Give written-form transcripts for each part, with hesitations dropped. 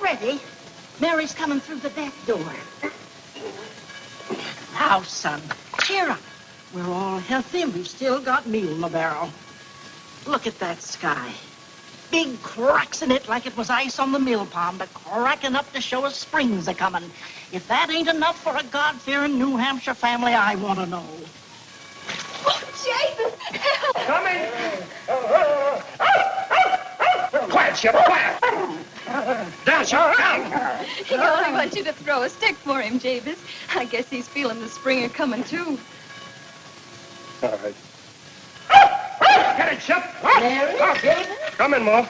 ready. Mary's coming through the back door. Now, son, cheer up. We're all healthy and we've still got meal in the barrel. Look at that sky. Big cracks in it like it was ice on the mill pond, but cracking up to show us spring's a-coming. If that ain't enough for a God-fearing New Hampshire family, I want to know. Oh, James! Come in! Quiet, Shep, quiet! Down, Shep, down! He only wants you to throw a stick for him, Javis. I guess he's feeling the spring coming, too. All right. Get it, Shep! Mary, David? Come in, Ma.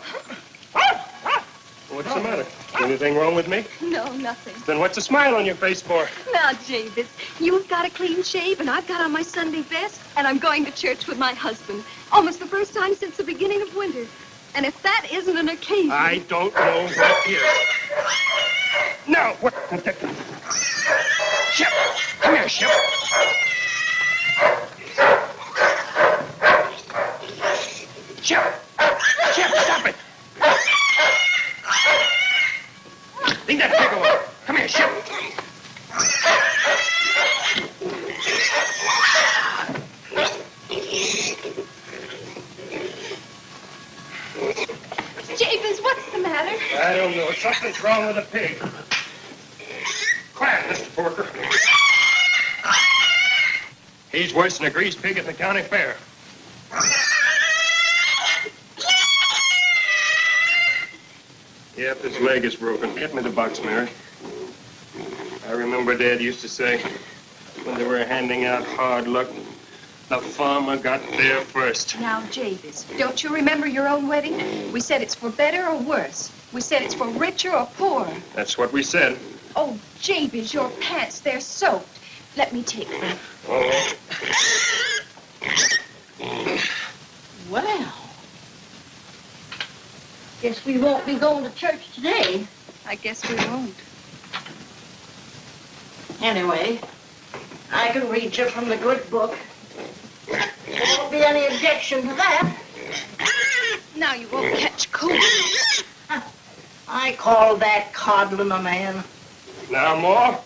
What's the matter? Anything wrong with me? No, nothing. Then what's the smile on your face for? Now, Javis, you've got a clean shave, and I've got on my Sunday best, and I'm going to church with my husband. Almost the first time since the beginning of winter. And if that isn't an occasion... I don't know what is. No, what? Shep, come here, Shep. Shep! Shep, stop it! Leave that pig alone. Come here, Shep. Javis, what's the matter? I don't know. Something's wrong with the pig. Quiet, Mr. Porker. He's worse than a greased pig at the county fair. Yep, his leg is broken. Get me the box, Mary. I remember Dad used to say, when they were handing out hard luck, the farmer got there first. Now, Javis, don't you remember your own wedding? We said it's for better or worse. We said it's for richer or poorer. That's what we said. Oh, Javis, your pants, they're soaked. Let me take them. All right. Well, guess we won't be going to church today. I guess we won't. Anyway, I can read you from the good book. There won't be any objection to that. Now you won't catch cold. I call that coddling a man. Now, Ma.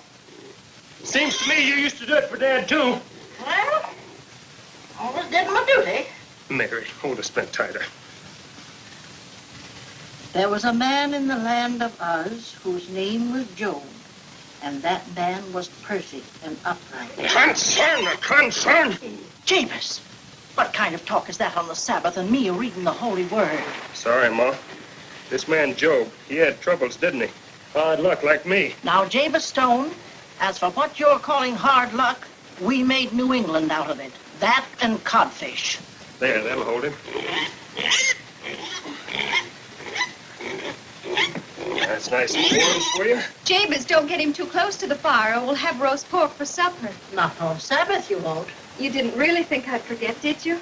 Seems to me you used to do it for Dad, too. Well, always did my duty. Mary, hold the spent tighter. There was a man in the land of Uz whose name was Job, and that man was perfect and upright. Concern! James, what kind of talk is that on the Sabbath and me reading the holy word? Sorry, Ma. This man, Job, he had troubles, didn't he? Hard luck like me. Now, James Stone, as for what you're calling hard luck, we made New England out of it. That and codfish. There, that'll hold him. That's nice and warm for you. Javis, don't get him too close to the fire or we'll have roast pork for supper. Not on Sabbath, you won't. You didn't really think I'd forget, did you?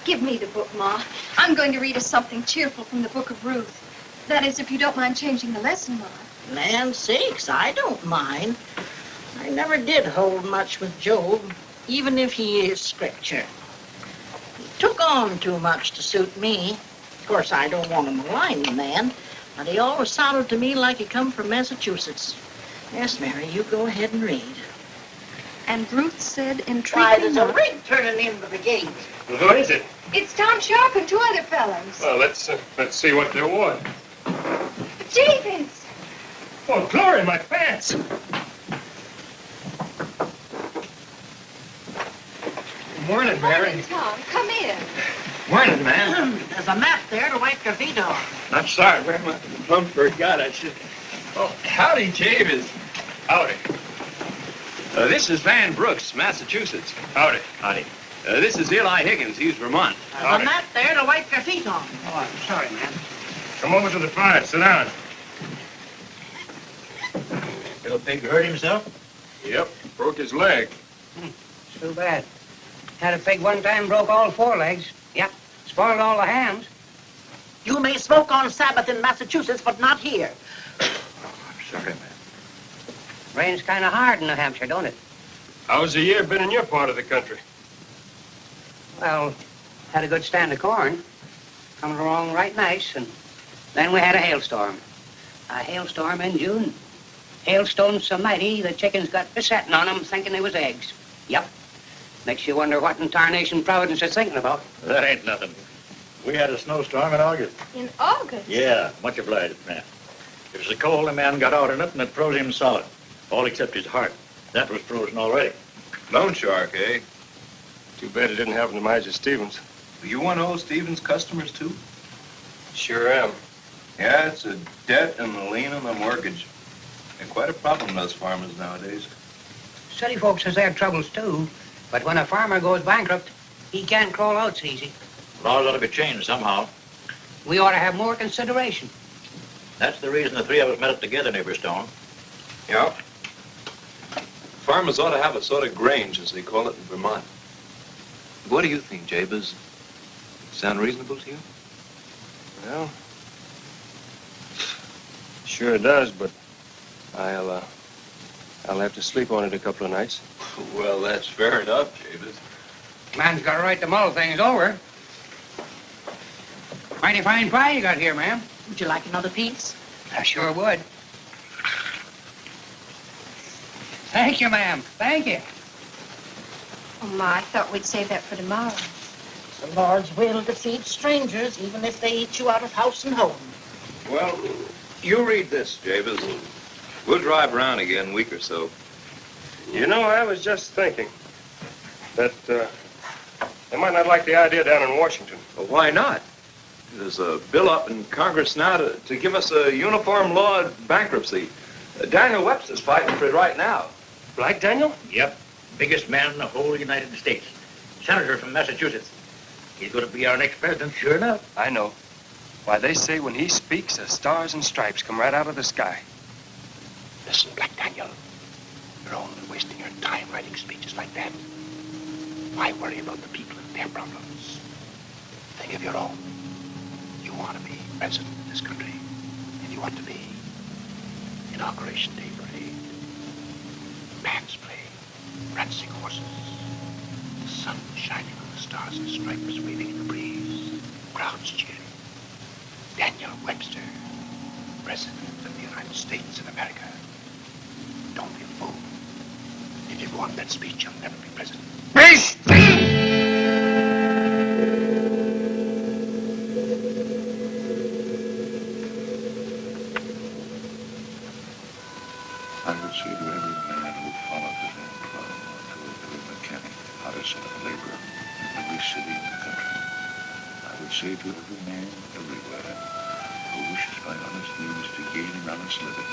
Give me the book, Ma. I'm going to read us something cheerful from the book of Ruth. That is, if you don't mind changing the lesson, Ma. Land sakes, I don't mind. I never did hold much with Job, even if he is scripture. He took on too much to suit me. Of course, I don't want to malign the man, but he always sounded to me like he come from Massachusetts. Yes, Mary, you go ahead and read. And Ruth said, Why, entreating there's a not... rig turning into the gate. Well, who is it? It's Tom Sharp and two other fellows. Well, let's see what they want. Javis! Oh, glory, my pants! Morning, Mary. Morning, Tom. Come in. Morning, man. There's a mat there to wipe your feet on. I'm sorry, where my plumper got I should. Oh, howdy, Javis. Howdy. This is Van Brooks, Massachusetts. Howdy. Howdy. This is Eli Higgins. He's Vermont. There's Howdy. a mat there to wipe your feet on. Oh, I'm sorry, man. Come over to the fire. Sit down. Little pig hurt himself? Yep, broke his leg. Too bad. Had a pig one time, broke all four legs. Yep, spoiled all the hams. You may smoke on Sabbath in Massachusetts, but not here. I'm sorry, man. Rains kind of hard in New Hampshire, don't it? How's the year been in your part of the country? Well, had a good stand of corn. Coming along right nice, and then we had a hailstorm. A hailstorm in June. Hailstones so mighty, the chickens got besetting on them thinking they was eggs. Yep. Makes you wonder what in tarnation Providence is thinking about. That ain't nothing. We had a snowstorm in August. In August? Yeah, much obliged, man. It was so cold, the man got out in it, and it froze him solid. All except his heart. That was frozen already. Loan shark, eh? Too bad it didn't happen to Major Stevens. You one of old Stevens' customers, too? Sure am. Yeah, it's a debt and a lien on the mortgage. And quite a problem, those farmers nowadays. City folks has their troubles, too. But when a farmer goes bankrupt, he can't crawl out so easy. Laws ought to be changed somehow. We ought to have more consideration. That's the reason the three of us met up together, neighbor Stone. Yeah. Farmers ought to have a sort of grange, as they call it in Vermont. What do you think, Jabez? Sound reasonable to you? Well, sure it does, but I'll have to sleep on it a couple of nights. Well, that's fair enough, Jabez. Man's got a right to mull things over. Mighty fine pie you got here, ma'am. Would you like another piece? I sure would. Thank you, ma'am. Thank you. Oh, Ma, I thought we'd save that for tomorrow. The Lord's will to feed strangers, even if they eat you out of house and home. Well, you read this, Jabez. We'll drive around again in a week or so. You know, I was just thinking that they might not like the idea down in Washington. Well, why not? There's a bill up in Congress now to give us a uniform law of bankruptcy. Daniel Webster's fighting for it right now. Black Daniel? Yep. Biggest man in the whole United States. Senator from Massachusetts. He's going to be our next president, sure enough. I know. Why, they say when he speaks, the stars and stripes come right out of the sky. Listen, Black Daniel. You're only wasting your time writing speeches like that. Why worry about the people and their problems? Think of your own. You want to be president of this country, and you want to be Inauguration Day parade, bands playing, prancing horses, the sun shining on the stars and stripes waving in the breeze, crowds cheering. Daniel Webster, President of the United States of America. Don't be a fool. If you want that speech, you'll never be president. I would say to every man who follows his own plumb, or to every mechanic, artisan, and laborer in every city in the country, I would say to every man everywhere who wishes by honest means to gain an honest living,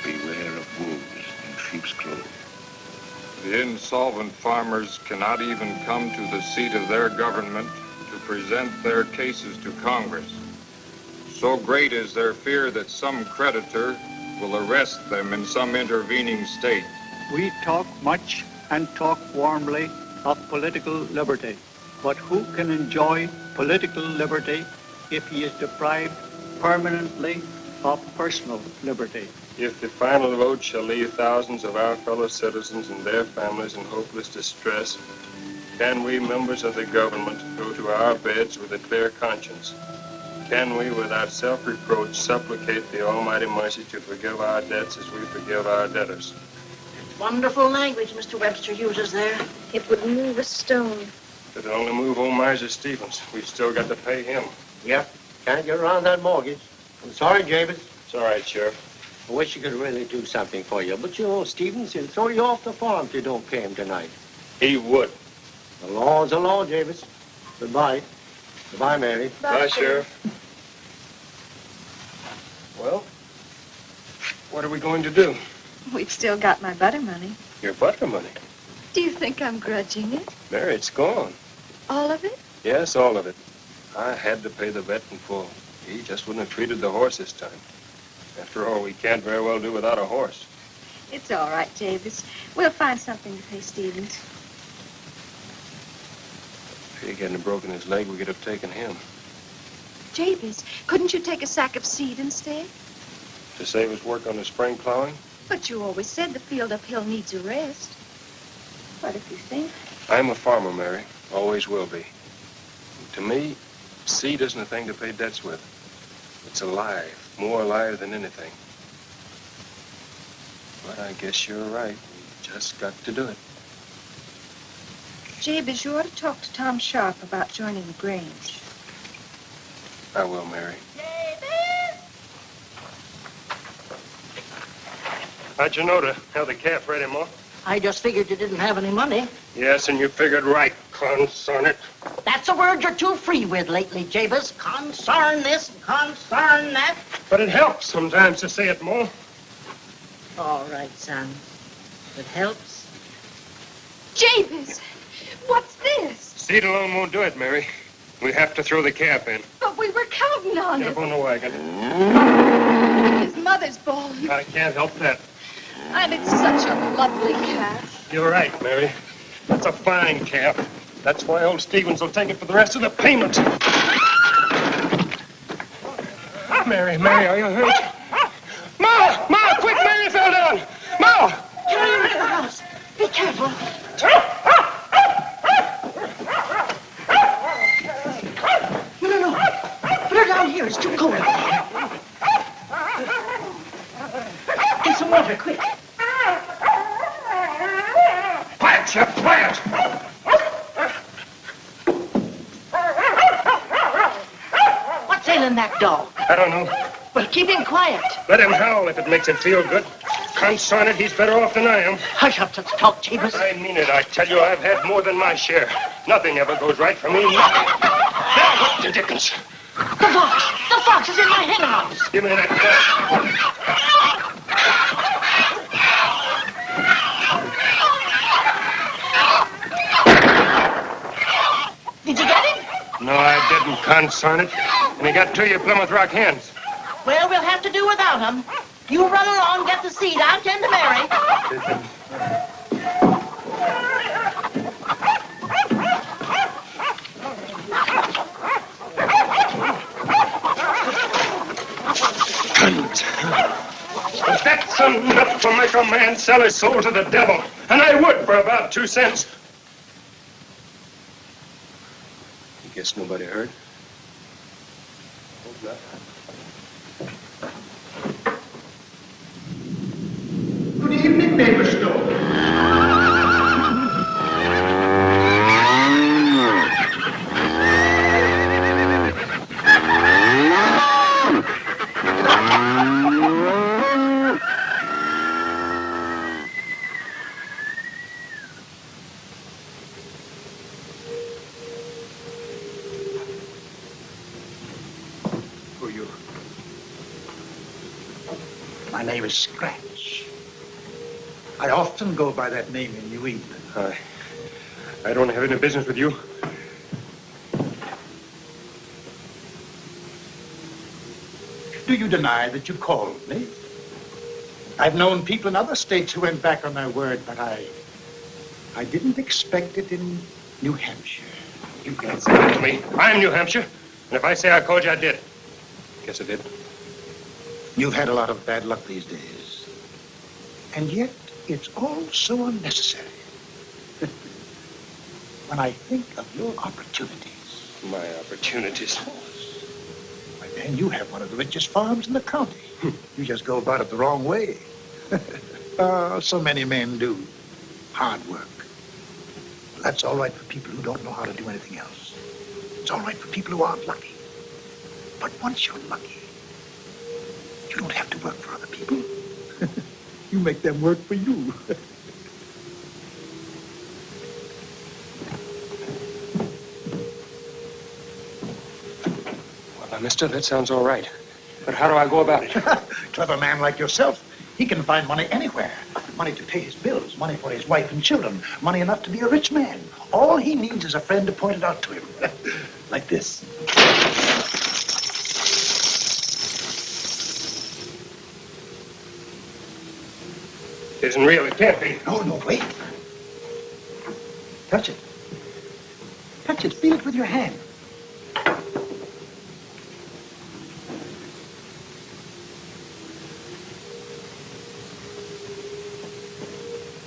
beware of wolves in sheep's clothing. The insolvent farmers cannot even come to the seat of their government to present their cases to Congress. So great is their fear that some creditor will arrest them in some intervening state. We talk much and talk warmly of political liberty, but who can enjoy political liberty if he is deprived permanently of personal liberty? If the final vote shall leave thousands of our fellow citizens and their families in hopeless distress, can we, members of the government, go to our beds with a clear conscience? Can we, without self-reproach, supplicate the Almighty Mercy to forgive our debts as we forgive our debtors? Wonderful language Mr. Webster uses there. It would move a stone. If it'd only move old Miser Stevens, we've still got to pay him. Yep. Can't get around that mortgage. I'm sorry, Jabez. It's all right, Sheriff. I wish he could really do something for you. But you know, Stevens, he'll throw you off the farm if you don't pay him tonight. He would. The law's the law, Jabez. Goodbye. Goodbye, Mary. Bye, Sheriff. Well, what are we going to do? We've still got my butter money. Your butter money. Do you think I'm grudging it? Mary, it's gone. All of it? Yes, all of it. I had to pay the vet in full. He just wouldn't have treated the horse this time. After all, we can't very well do without a horse. It's all right, Javis. We'll find something to pay Stevens. If he hadn't broken his leg, we could have taken him. Javis, couldn't you take a sack of seed instead? To save us work on the spring plowing? But you always said the field uphill needs a rest. What if you think? I'm a farmer, Mary. Always will be. To me, seed isn't a thing to pay debts with. It's alive. More a liar than anything. But I guess you're right. We just got to do it. Jabez, you ought to talk to Tom Sharp about joining the Grange. I will, Mary. How'd you know to have the calf ready, Ma? I just figured you didn't have any money. Yes, and you figured right, consarn it. That's a word you're too free with lately, Jabez. Consarn this, consarn that. But it helps sometimes to say it, Ma. All right, son. It helps. Jabez, what's this? Seed alone won't do it, Mary. We have to throw the calf in. But we were counting on Get it. up on the wagon. His mother's born. I can't help that. And it's such a lovely calf. You're right, Mary. That's a fine calf. That's why old Stevens will take it for the rest of the payment. Mary, are you hurt? Ma, quick, Mary fell down. Ma! Carry her to the house. Be careful. No. Put her down here. It's too cold out there. Get some water, quick. Quiet, Chef, quiet! What's ailing that dog? I don't know. Well, keep him quiet. Let him howl if it makes him feel good. Consarn it, he's better off than I am. Hush up, let's talk, Jabez. I mean it, I tell you, I've had more than my share. Nothing ever goes right for me, nothing. Now, what the dickens? The fox is in my hen house. Give me that gun. Did you get him? No, I didn't, consarn it. And he got to your Plymouth Rock hens. Well, we'll have to do without him. You run along, get the seed. I'll tend to Mary. But that's enough to make a man sell his soul to the devil. And I would for about 2 cents. You guess nobody heard? Hope not. Good evening, Neighbor Stone. Who are you? My name is Scratch. I often go by that name in New England. I don't have any business with you. Do you deny that you called me? I've known people in other states who went back on their word, but I didn't expect it in New Hampshire. You can't say that to me. I'm New Hampshire. And if I say I called you, I did. Guess I did. You've had a lot of bad luck these days. And yet, it's all so unnecessary. When I think of your opportunities. My opportunities. Why, man, you have one of the richest farms in the county. You just go about it the wrong way. So many men do. Hard work. That's all right for people who don't know how to do anything else. It's all right for people who aren't lucky. But once you're lucky, you don't have to work for other people. You make them work for you. Well, mister, that sounds all right. But how do I go about it? Clever man like yourself, he can find money anywhere. Money to pay his bills, money for his wife and children, money enough to be a rich man. All he needs is a friend to point it out to him. Like this. It isn't real. It can't be. No, wait. Touch it. Touch it. Feel it with your hand.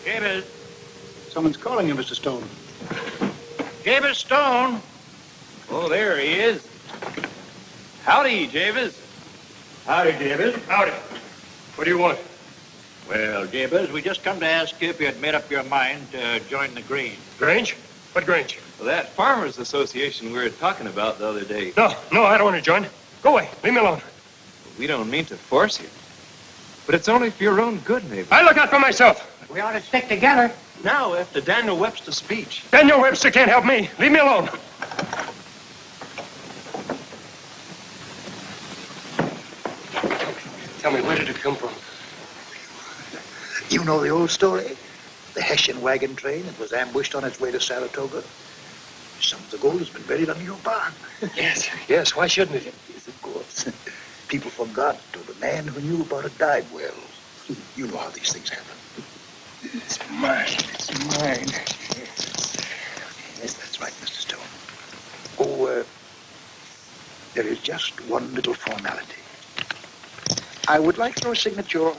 Jabez. Someone's calling you, Mr. Stone. Jabez Stone. Oh, there he is. Howdy, Jabez. Howdy, Jabez. Howdy. What do you want? Well, Jabez, we just come to ask you if you had made up your mind to join the Grange. Grange? What Grange? Well, that Farmers Association we were talking about the other day. No, I don't want to join. Go away. Leave me alone. We don't mean to force you. But it's only for your own good, maybe. I look out for myself. We ought to stick together. Now, after Daniel Webster's speech. Daniel Webster can't help me. Leave me alone. Tell me, where did it come from? You know the old story? The Hessian wagon train that was ambushed on its way to Saratoga? Some of the gold has been buried under your barn. Yes, why shouldn't it? Yes, of course. People forgot, or the man who knew about it died well. You know how these things happen. It's mine. It's mine. Yes, that's right, Mr. Stone. Oh, there is just one little formality. I would like your signature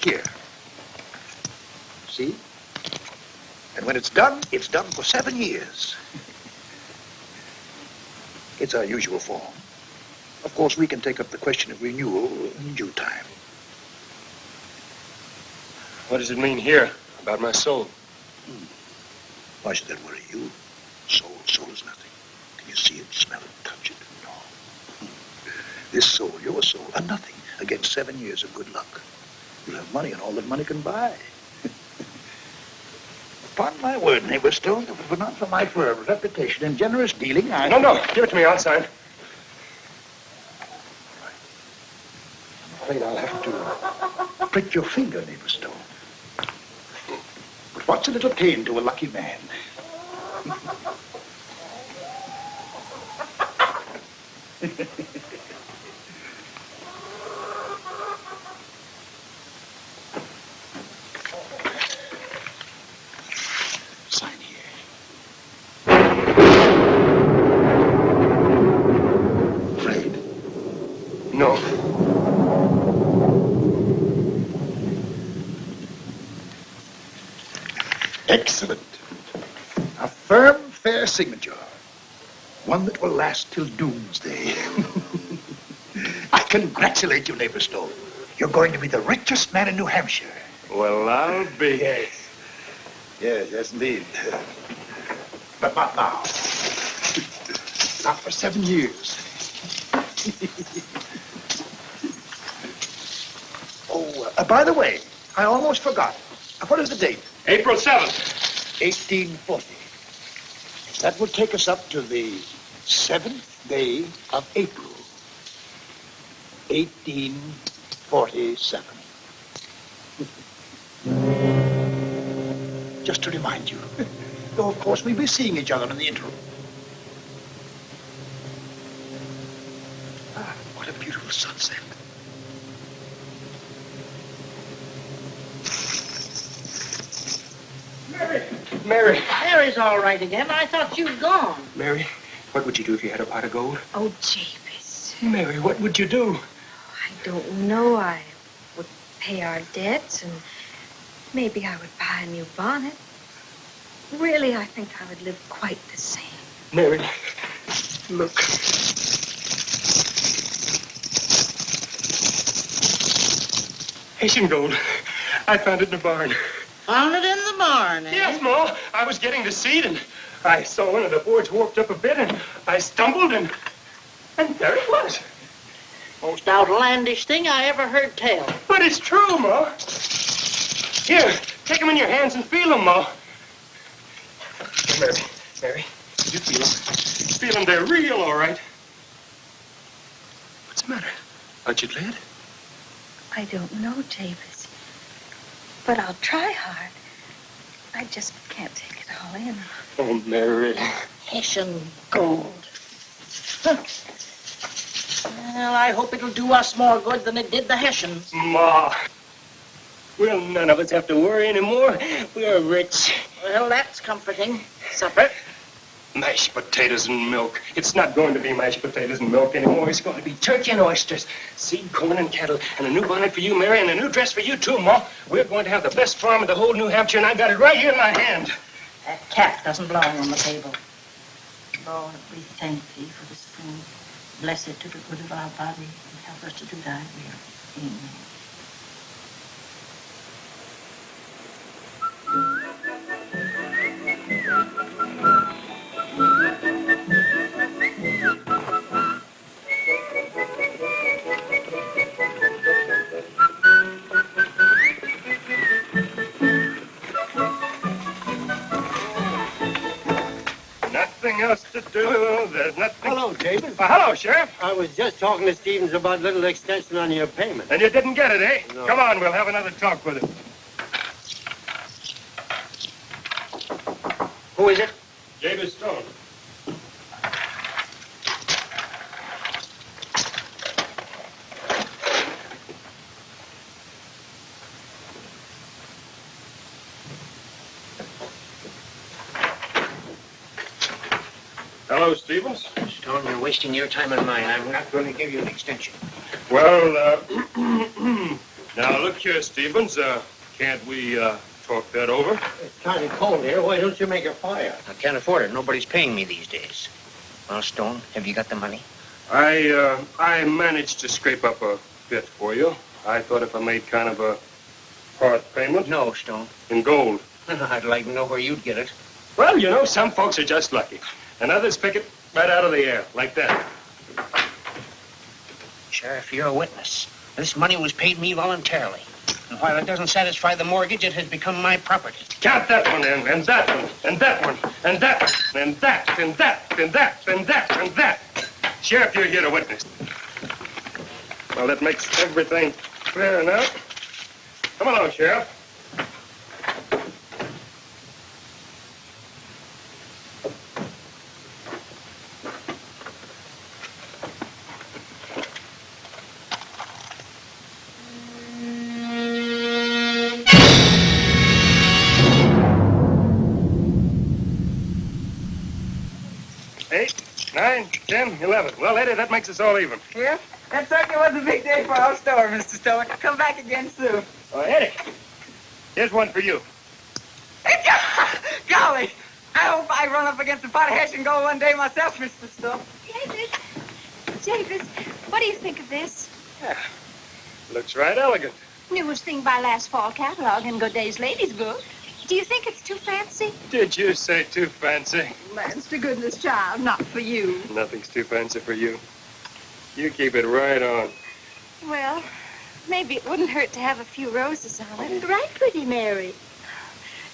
here. See? And when it's done for 7 years. It's our usual form. Of course, we can take up the question of renewal in due time. What does it mean here about my soul? Why should that worry you? Soul is nothing. Can you see it, smell it, touch it? No. This soul, your soul, are nothing against 7 years of good luck. You'll have money and all that money can buy. Upon my word, neighbor Stone, if it were not for my firm reputation and generous dealing, I... No. Give it to me. I'll sign. I'm afraid I'll have to prick your finger, neighbor Stone. But what's a little pain to a lucky man? Sign here. Afraid? No. Excellent. A firm, fair signature. One that will last till doomsday. I congratulate you, neighbor Stone. You're going to be the richest man in New Hampshire. Well, I'll be. Yes, indeed. But not now. Not for 7 years. By the way, I almost forgot. What is the date? April 7th. 1840. That will take us up to the 7th day of April. 1847. Just to remind you. Though, of course, we'll be seeing each other in the interim. Ah, what a beautiful sunset. Mary. Mary's all right again. I thought you'd gone. Mary, what would you do if you had a pot of gold? Oh, Jabez. Mary, what would you do? I don't know. I would pay our debts, and maybe I would buy a new bonnet. Really, I think I would live quite the same. Mary, look. Haitian gold. I found it in the barn. Found it in the barn, eh? Yes, Ma. I was getting the seed, and I saw one of the boards warped up a bit, and I stumbled, and there it was. Most outlandish thing I ever heard tell. But it's true, Ma. Here, take them in your hands and feel them, Ma. Mary, you feel them? Feel them, they're real, all right. What's the matter? Aren't you glad? I don't know, Jabez. But I'll try hard. I just can't take it all in. Oh, Mary. Hessian gold. Huh. Well, I hope it'll do us more good than it did the Hessians. Ma. Well, none of us have to worry anymore. We're rich. Well, that's comforting. Supper? Mashed potatoes and milk. It's not going to be mashed potatoes and milk anymore. It's going to be turkey and oysters, seed, corn, and cattle, and a new bonnet for you, Mary, and a new dress for you, too, Ma. We're going to have the best farm in the whole New Hampshire, and I got it right here in my hand. That cat doesn't belong on the table. Lord, we thank thee for this food. bless it to the good of our body and help us to do thy will. Amen. Nothing else to do. There's nothing. Hello, David. Hello, Sheriff. I was just talking to Stevens about a little extension on your payment. And you didn't get it, eh? No. Come on, we'll have another talk with him. Who is it? Jabez Stone. Hello, Stevens. Stone, you're wasting your time and mine. I'm not going to give you an extension. Well, now look here, Stevens. Can't we talk that over? It's kind of cold here. Why don't you make a fire? I can't afford it. Nobody's paying me these days. Well, Stone, have you got the money? I managed to scrape up a bit for you. I thought if I made kind of a part payment. No, Stone. In gold. I'd like to know where you'd get it. Well, you know, some folks are just lucky. And others pick it right out of the air, like that. Sheriff, you're a witness. This money was paid me voluntarily. And while it doesn't satisfy the mortgage, it has become my property. Count that one in, and that one, and that one, and that one, and that, and that, and that, and that, and that. Sheriff, you're here to witness. Well, that makes everything clear enough. Come along, Sheriff. Nine, 10, 11. Well, Eddie, that makes us all even. Yeah? That certainly was a big day for our store, Mr. Stone. Come back again soon. Oh, Eddie, here's one for you. Golly! I hope I run up against a pot of hash and go one day myself, Mr. Stone. Jabez, what do you think of this? Yeah, looks right elegant. Newest thing by last fall catalog in Good Day's Ladies Book. Do you think it's too fancy? Did you say too fancy? Lands to goodness, child, not for you. Nothing's too fancy for you. You keep it right on. Well, maybe it wouldn't hurt to have a few roses on it. Right, pretty Mary.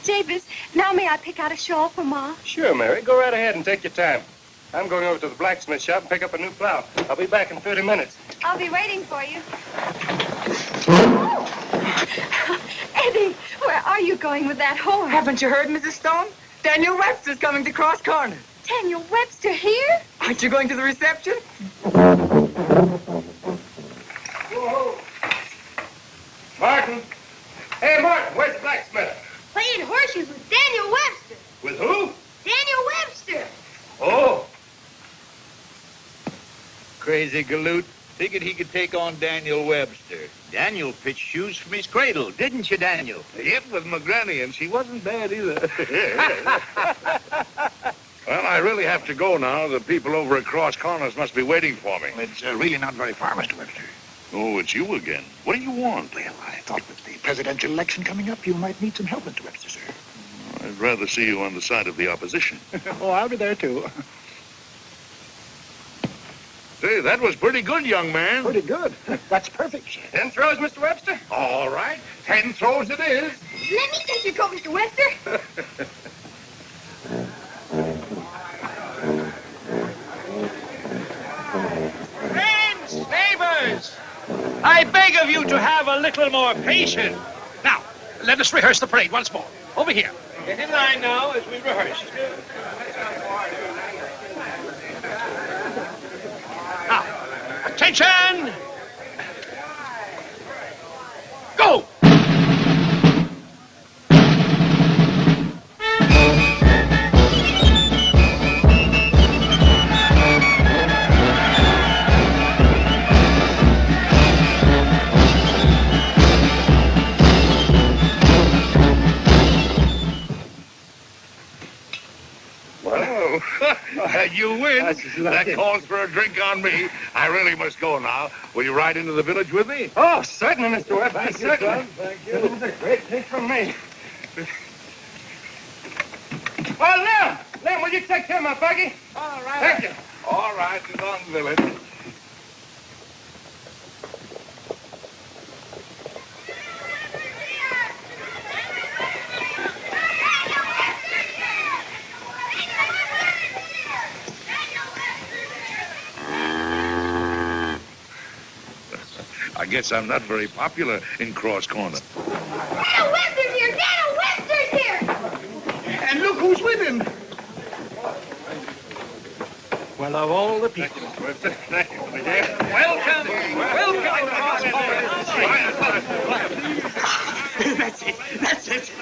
Jabez, now may I pick out a shawl for Ma? Sure, Mary. Go right ahead and take your time. I'm going over to the blacksmith shop and pick up a new plow. I'll be back in 30 minutes. I'll be waiting for you. Eddie, where are you going with that horse? Haven't you heard, Mrs. Stone? Daniel Webster's coming to Cross Corners. Daniel Webster here? Aren't you going to the reception? Whoa. Martin. Hey, Martin, where's the blacksmith? Playing horseshoes with Daniel Webster. With who? Daniel Webster. Oh. Crazy galoot. Figured he could take on Daniel Webster. Daniel pitched shoes from his cradle, didn't you, Daniel? Yep, with my granny, and she wasn't bad either. Well, I really have to go now. The people over at Cross Corners must be waiting for me. It's really not very far, Mr. Webster. Oh, it's you again. What do you want? Well, I thought with the presidential election coming up, you might need some help, Mr. Webster, sir. I'd rather see you on the side of the opposition. Oh, I'll be there, too. Say, that was pretty good, young man. Pretty good. That's perfect, sir. 10 throws, Mr. Webster? All right. 10 throws it is. Let me take your coat, Mr. Webster. Friends, neighbors, I beg of you to have a little more patience. Now, let us rehearse the parade once more. Over here. Get in line now as we rehearse. Now, attention! Go! you win. That calls for a drink on me. I really must go now. Will you ride into the village with me? Oh, certainly, Mr. Webster. Thank you, son. Thank you. This is a great thing from me. Oh, Lem, will you take care of my buggy? All right. Thank you. All right, it's on the village. I guess I'm not very popular in Cross Corner. Daniel Webster's here! Daniel Webster's here! And look who's with him. Well, of all the people. Thank you, Mr. Webster. Thank you, my dear. Welcome. That's it.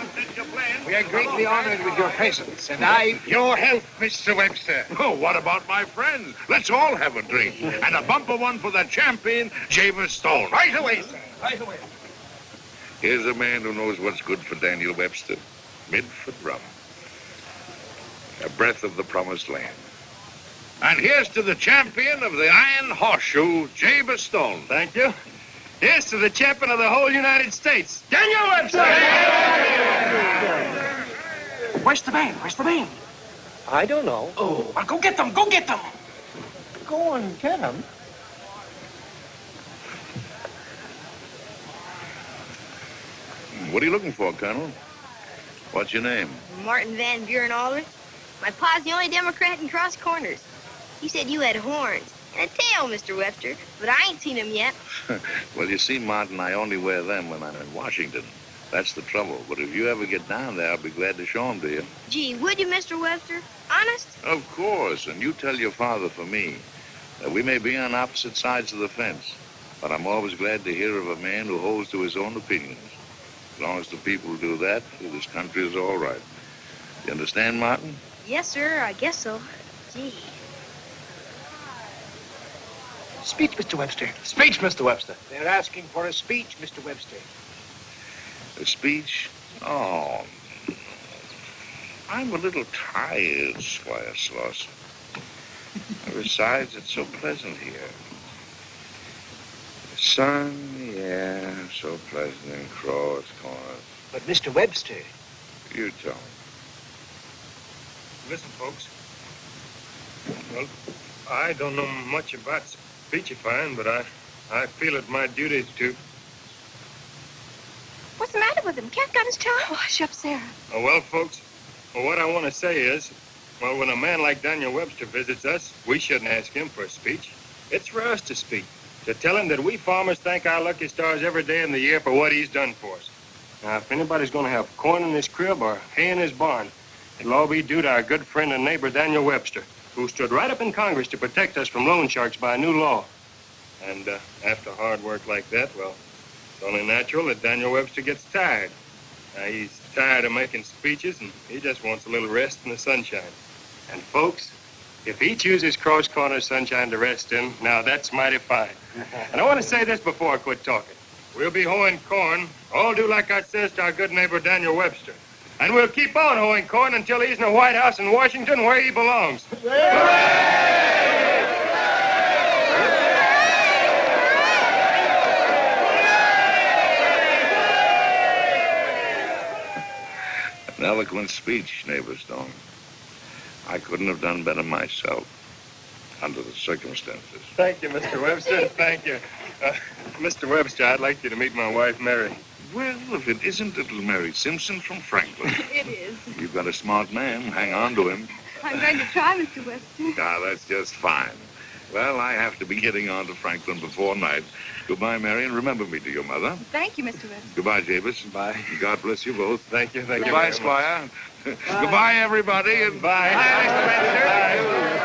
We are greatly honored with your presence, and I... Your health, Mr. Webster. Oh, what about my friends? Let's all have a drink. And a bumper one for the champion, James Stone. Right away, sir. Right away. Here's a man who knows what's good for Daniel Webster. Midford rum. A breath of the promised land. And here's to the champion of the Iron Horseshoe, James Stone. Thank you. Here's to the champion of the whole United States, Daniel Webster! Where's the band? Where's the band? I don't know. Oh, well, go get them. Go get them. Go and get him. What are you looking for, Colonel? What's your name? Martin Van Buren Aldrich. My pa's the only Democrat in Cross Corners. He said you had horns and a tail, Mr. Webster, but I ain't seen him yet. Well, you see, Martin, I only wear them when I'm in Washington. That's the trouble. But if you ever get down there, I'll be glad to show them to you. Gee, would you, Mr. Webster? Honest? Of course. And you tell your father for me that we may be on opposite sides of the fence, but I'm always glad to hear of a man who holds to his own opinions. As long as the people do that, this country is all right. You understand, Martin? Yes, sir, I guess so. Gee. Speech, Mr. Webster. Speech, Mr. Webster. They're asking for a speech, Mr. Webster. A speech? Oh, I'm a little tired, Squire Slauson. Besides, it's so pleasant here. The sun, yeah, so pleasant in Cross Corners. But, Mr. Webster... You tell me. Listen, folks. Well, I don't know much about speechifying, but I feel it my duty to. What's the matter with him? Cat got his tongue? Oh, hush up, Sarah. Oh, well, folks, what I want to say is, well, when a man like Daniel Webster visits us, we shouldn't ask him for a speech. It's for us to speak, to tell him that we farmers thank our lucky stars every day in the year for what he's done for us. Now, if anybody's going to have corn in his crib or hay in his barn, it'll all be due to our good friend and neighbor, Daniel Webster, who stood right up in Congress to protect us from loan sharks by a new law. And after hard work like that, well, it's only natural that Daniel Webster gets tired. He's tired of making speeches, and he just wants a little rest in the sunshine. And, folks, if he chooses Cross Corner sunshine to rest in, now that's mighty fine. And I want to say this before I quit talking. We'll be hoeing corn, all do like I says to our good neighbor Daniel Webster. And we'll keep on hoeing corn until he's in the White House in Washington where he belongs. An eloquent speech, neighbor Stone. I couldn't have done better myself under the circumstances. Thank you, Mr. Webster. Thank you. Mr. Webster, I'd like you to meet my wife, Mary. Well, if it isn't little Mary Simpson from Franklin. It is. You've got a smart man. Hang on to him. I'm going to try, Mr. Webster. Ah, that's just fine. Well, I have to be getting on to Franklin before night. Goodbye, Mary, and remember me to your mother. Thank you, Mr. Webster. Goodbye, Jabez. Bye. God bless you both. Thank you. Thank you. Goodbye, Squire. Goodbye, everybody. And bye. Bye.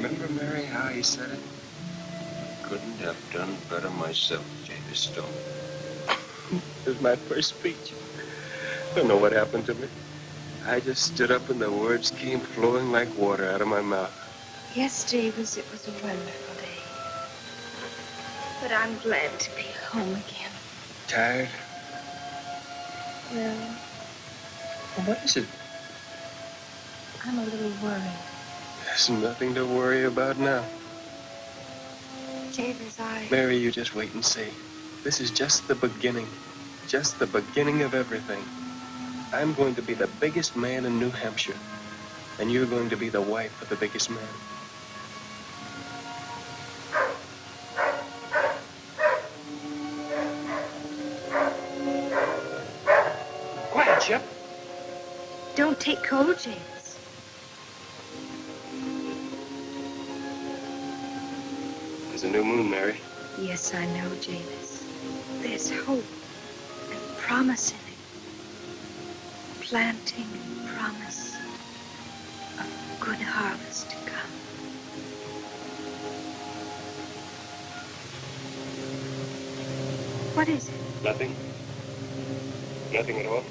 Remember, Mary, how he said it? Couldn't have done better myself, James Stone. It was my first speech. Don't know what happened to me. I just stood up and the words came flowing like water out of my mouth. Yes, Davis, it was a wonderful day. But I'm glad to be home again. Tired? Well, Well, what is it? I'm a little worried. There's nothing to worry about now. Davis, Mary, you just wait and see. This is just the beginning. Just the beginning of everything. I'm going to be the biggest man in New Hampshire. And you're going to be the wife of the biggest man. Quiet, Chip. Don't take cold, James. There's a new moon, Mary. Yes, I know, James. There's hope and promise in it. Planting and promise of good harvest to come. What is it? Nothing. Nothing at all.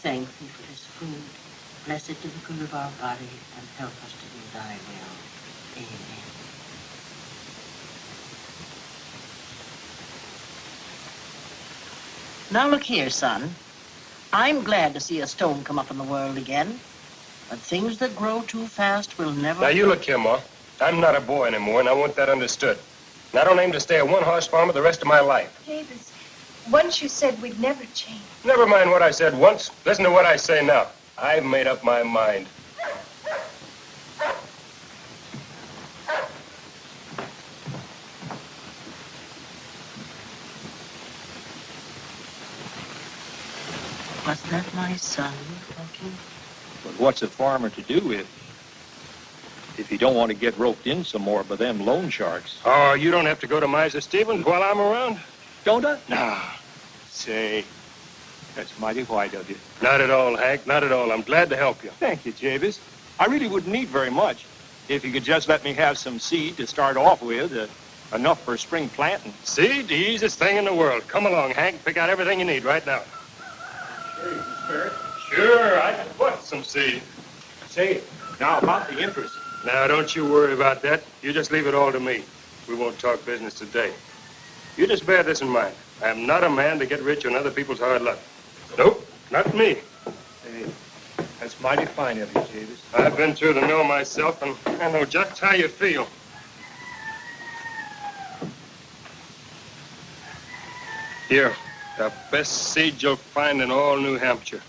Thank thee for this food. Bless it to the good of our body and help us to do thy will. Amen. Now look here, son. I'm glad to see a stone come up in the world again. But things that grow too fast will never... Now, you look here, Ma. I'm not a boy anymore, and I want that understood. And I don't aim to stay a one-horse farmer the rest of my life. Davis, once you said we'd never change. Never mind what I said once. Listen to what I say now. I've made up my mind. Was that my son talking? But what's a farmer to do if you don't want to get roped in some more by them loan sharks? Oh, you don't have to go to Miser Stevens while I'm around? Don't I? Nah. Say, that's mighty white of you. Not at all, Hank. Not at all. I'm glad to help you. Thank you, Javis. I really wouldn't need very much. If you could just let me have some seed to start off with, enough for spring planting. Seed, the easiest thing in the world. Come along, Hank. Pick out everything you need right now. Sure, you can spare it. Sure, I can put some seed. Say, now about the interest. Now, don't you worry about that. You just leave it all to me. We won't talk business today. You just bear this in mind. I am not a man to get rich on other people's hard luck. Nope, not me. Hey, that's mighty fine of you, Javis. I've been through the mill myself, and I know just how you feel. Here, the best seed you'll find in all New Hampshire.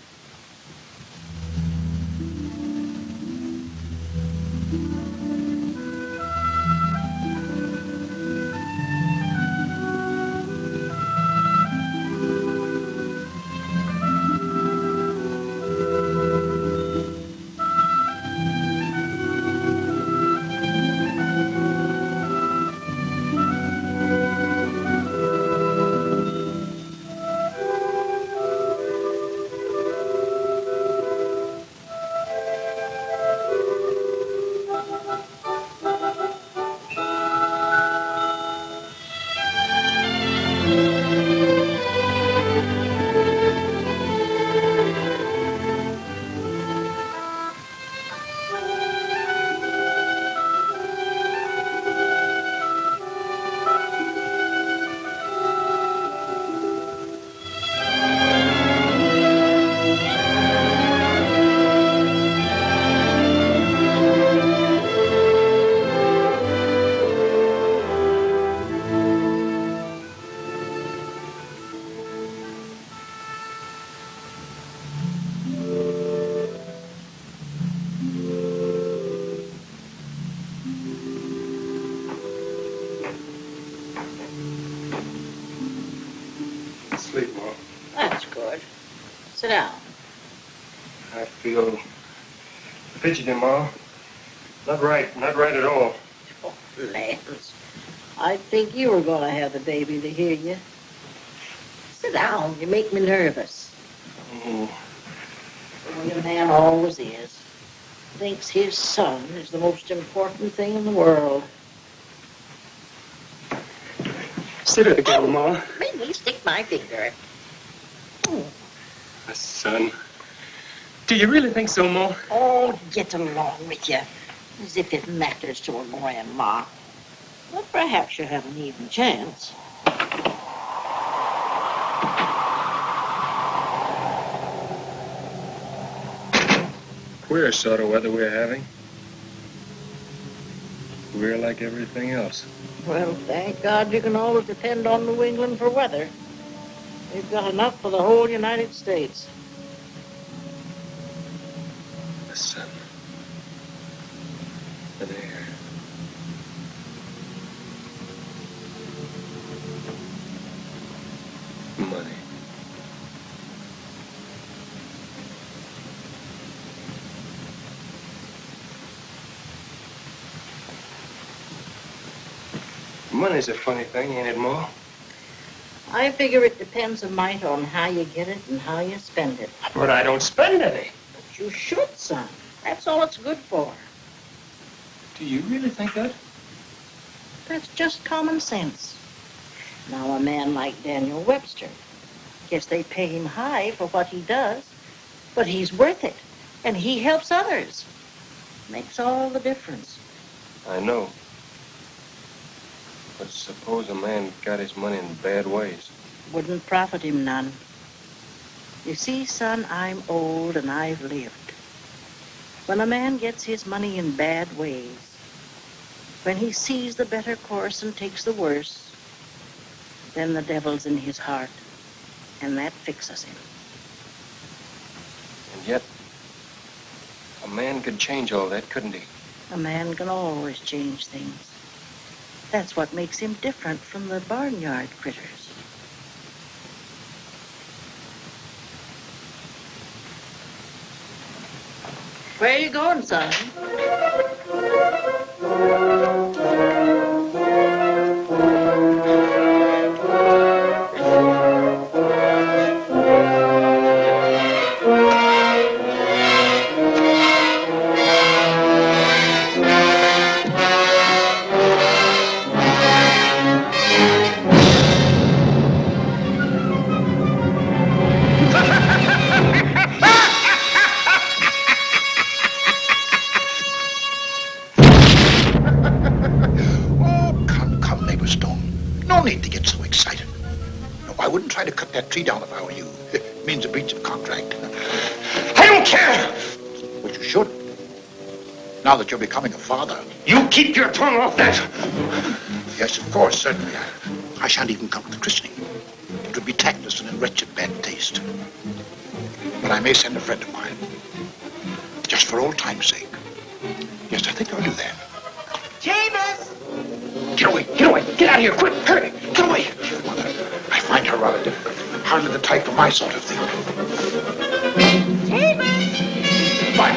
asleep, Ma. That's good. Sit down. I feel fidgety, Ma. Not right at all. Oh, Lance. I think you were going to have the baby to hear you. Sit down. You make me nervous. Oh, The way a man always is. Thinks his son is the most important thing in the world. sit it again, Ma. Made me stick my finger. My son. Do you really think so, Ma? Oh, get along with you. As if it matters to a grandma. But perhaps you have an even chance. Queer sort of weather we're having. We're like everything else. Well, thank God you can always depend on New England for weather. They've got enough for the whole United States. The sun. The air. Money. Money's a funny thing, ain't it, Ma? I figure it depends a mite on how you get it and how you spend it. But I don't spend any. But you should, son. That's all it's good for. Do you really think that? That's just common sense. Now, a man like Daniel Webster, guess they pay him high for what he does, but he's worth it, and he helps others. Makes all the difference. I know. But suppose a man got his money in bad ways. Wouldn't profit him none. You see, son, I'm old and I've lived. When a man gets his money in bad ways, when he sees the better course and takes the worse, then the devil's in his heart, and that fixes him. And yet, a man could change all that, couldn't he? A man can always change things. That's what makes him different from the barnyard critters. Where are you going, son? Come, neighbor Stone. No need to get so excited. No, I wouldn't try to cut that tree down if I were you. It means a breach of contract. I don't care! But you should. Now that you're becoming a father. You keep your tongue off that. Yes, of course, certainly. I shan't even come to the christening. It would be tactless and in wretched bad taste. But I may send a friend of mine. Just for old time's sake. Yes, I think I'll do that. James! Get away! Get away! Get out of here! Quick! Hurry! Get away! Mother, I find her rather difficult. Hardly the type for my sort of thing. James! Bye.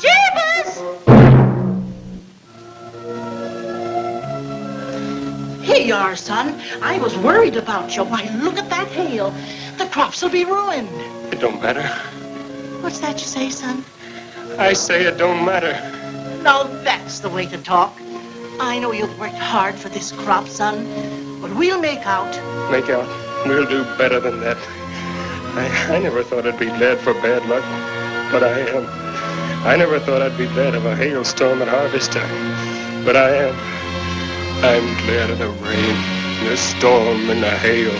James! Here you are, son. I was worried about you. Why, look at that hail. The crops will be ruined. It don't matter. What's that you say, son? I say it don't matter. Now, that's the way to talk. I know you've worked hard for this crop, son, but we'll make out. Make out. We'll do better than that. I never thought I'd be glad for bad luck, but I am. I never thought I'd be glad of a hailstorm at harvest time, but I am. I'm glad of the rain, the storm, and the hail.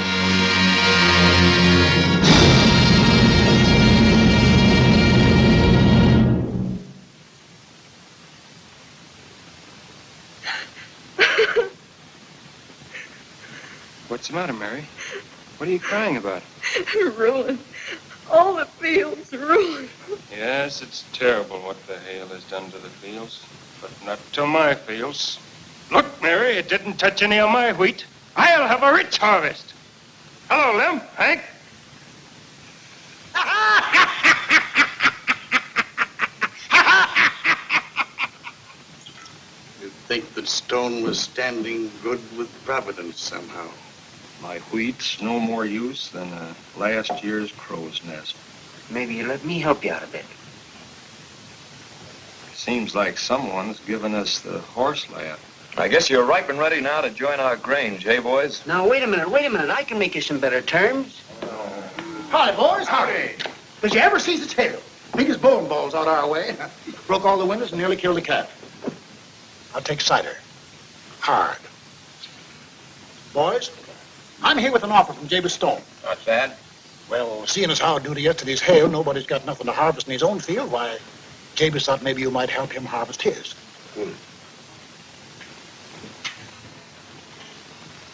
What's the matter, Mary? What are you crying about? Ruined. All the fields ruined. Yes, it's terrible what the hail has done to the fields, but not to my fields. Look, Mary, it didn't touch any of my wheat. I'll have a rich harvest. Hello, Lem. Hank. You'd think that Stone was standing good with Providence somehow. My wheat's no more use than last year's crow's nest. Maybe you let me help you out a bit. Seems like someone's given us the horse laugh. I guess you're ripe and ready now to join our grange, eh, boys? Now, wait a minute. I can make you some better terms. Howdy, boys, howdy. Did you ever see the tail? Biggest bowling balls out our way. Broke all the windows and nearly killed the cat. I'll take cider. Hard. Boys, I'm here with an offer from Jabez Stone. Not bad. Well, seeing as how due to yesterday's hail, nobody's got nothing to harvest in his own field, why, Jabez thought maybe you might help him harvest his.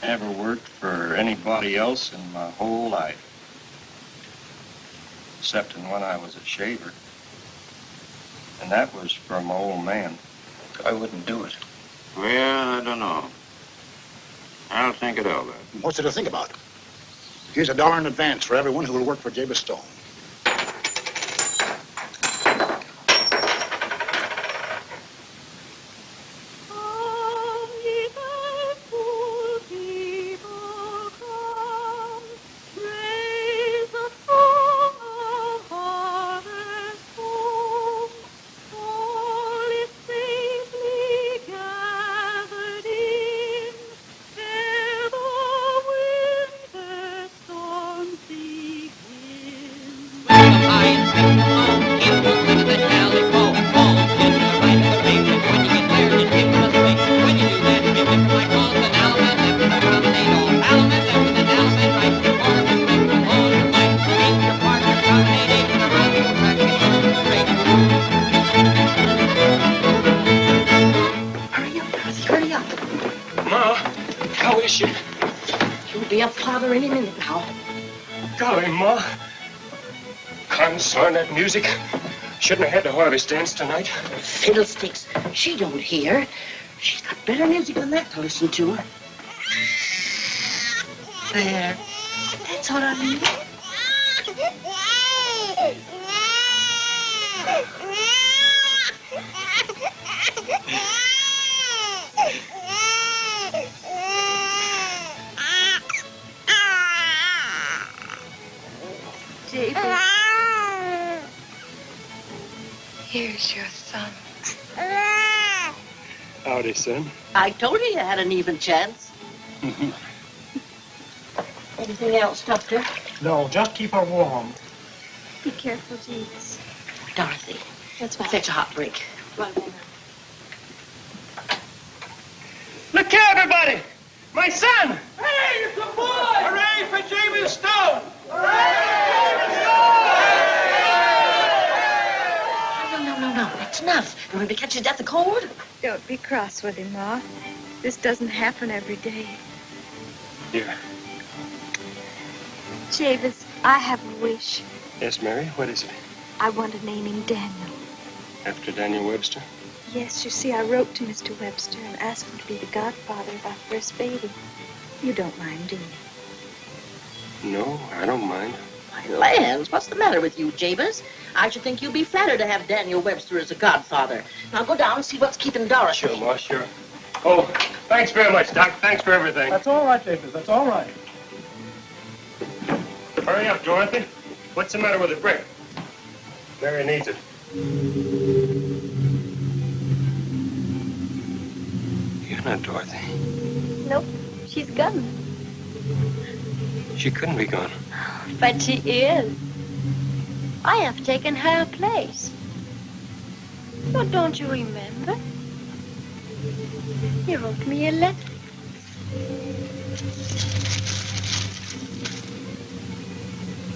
Never worked for anybody else in my whole life. Except when I was a shaver. And that was for my old man. I wouldn't do it. Well, I don't know. I'll think it over. What's there to think about? Here's $1 in advance for everyone who will work for Jabez Stone. Any minute now. Golly, Ma. Consarn that music. Shouldn't have had the harvest dance tonight. Fiddlesticks. She don't hear. She's got better music than that to listen to. There. That's what I mean. Here's your son. Howdy, son. I told you had an even chance. Anything else, Doctor? No, just keep her warm. Be careful, Jesus. Dorothy, That's right. fetch a hot drink. Right now. Look here, everybody! My son! Hey, it's a boy! Hooray for Jabez Stone! No, that's enough. You want to catch his death of cold? Don't be cross with him, Ma. This doesn't happen every day. Here. Jabez, I have a wish. Yes, Mary, what is it? I want to name him Daniel. After Daniel Webster? Yes, you see, I wrote to Mr. Webster and asked him to be the godfather of our first baby. You don't mind, do you? No, I don't mind. My lands, what's the matter with you, Jabez? I should think you'd be flattered to have Daniel Webster as a godfather. Now go down and see what's keeping Dorothy. Sure, Ma, sure. Oh, thanks very much, Doc. Thanks for everything. That's all right, Jabez. That's all right. Hurry up, Dorothy. What's the matter with the brick? Mary needs it. You're not Dorothy. Nope, she's gone. She couldn't be gone. But she is. I have taken her place. But don't you remember? You wrote me a letter.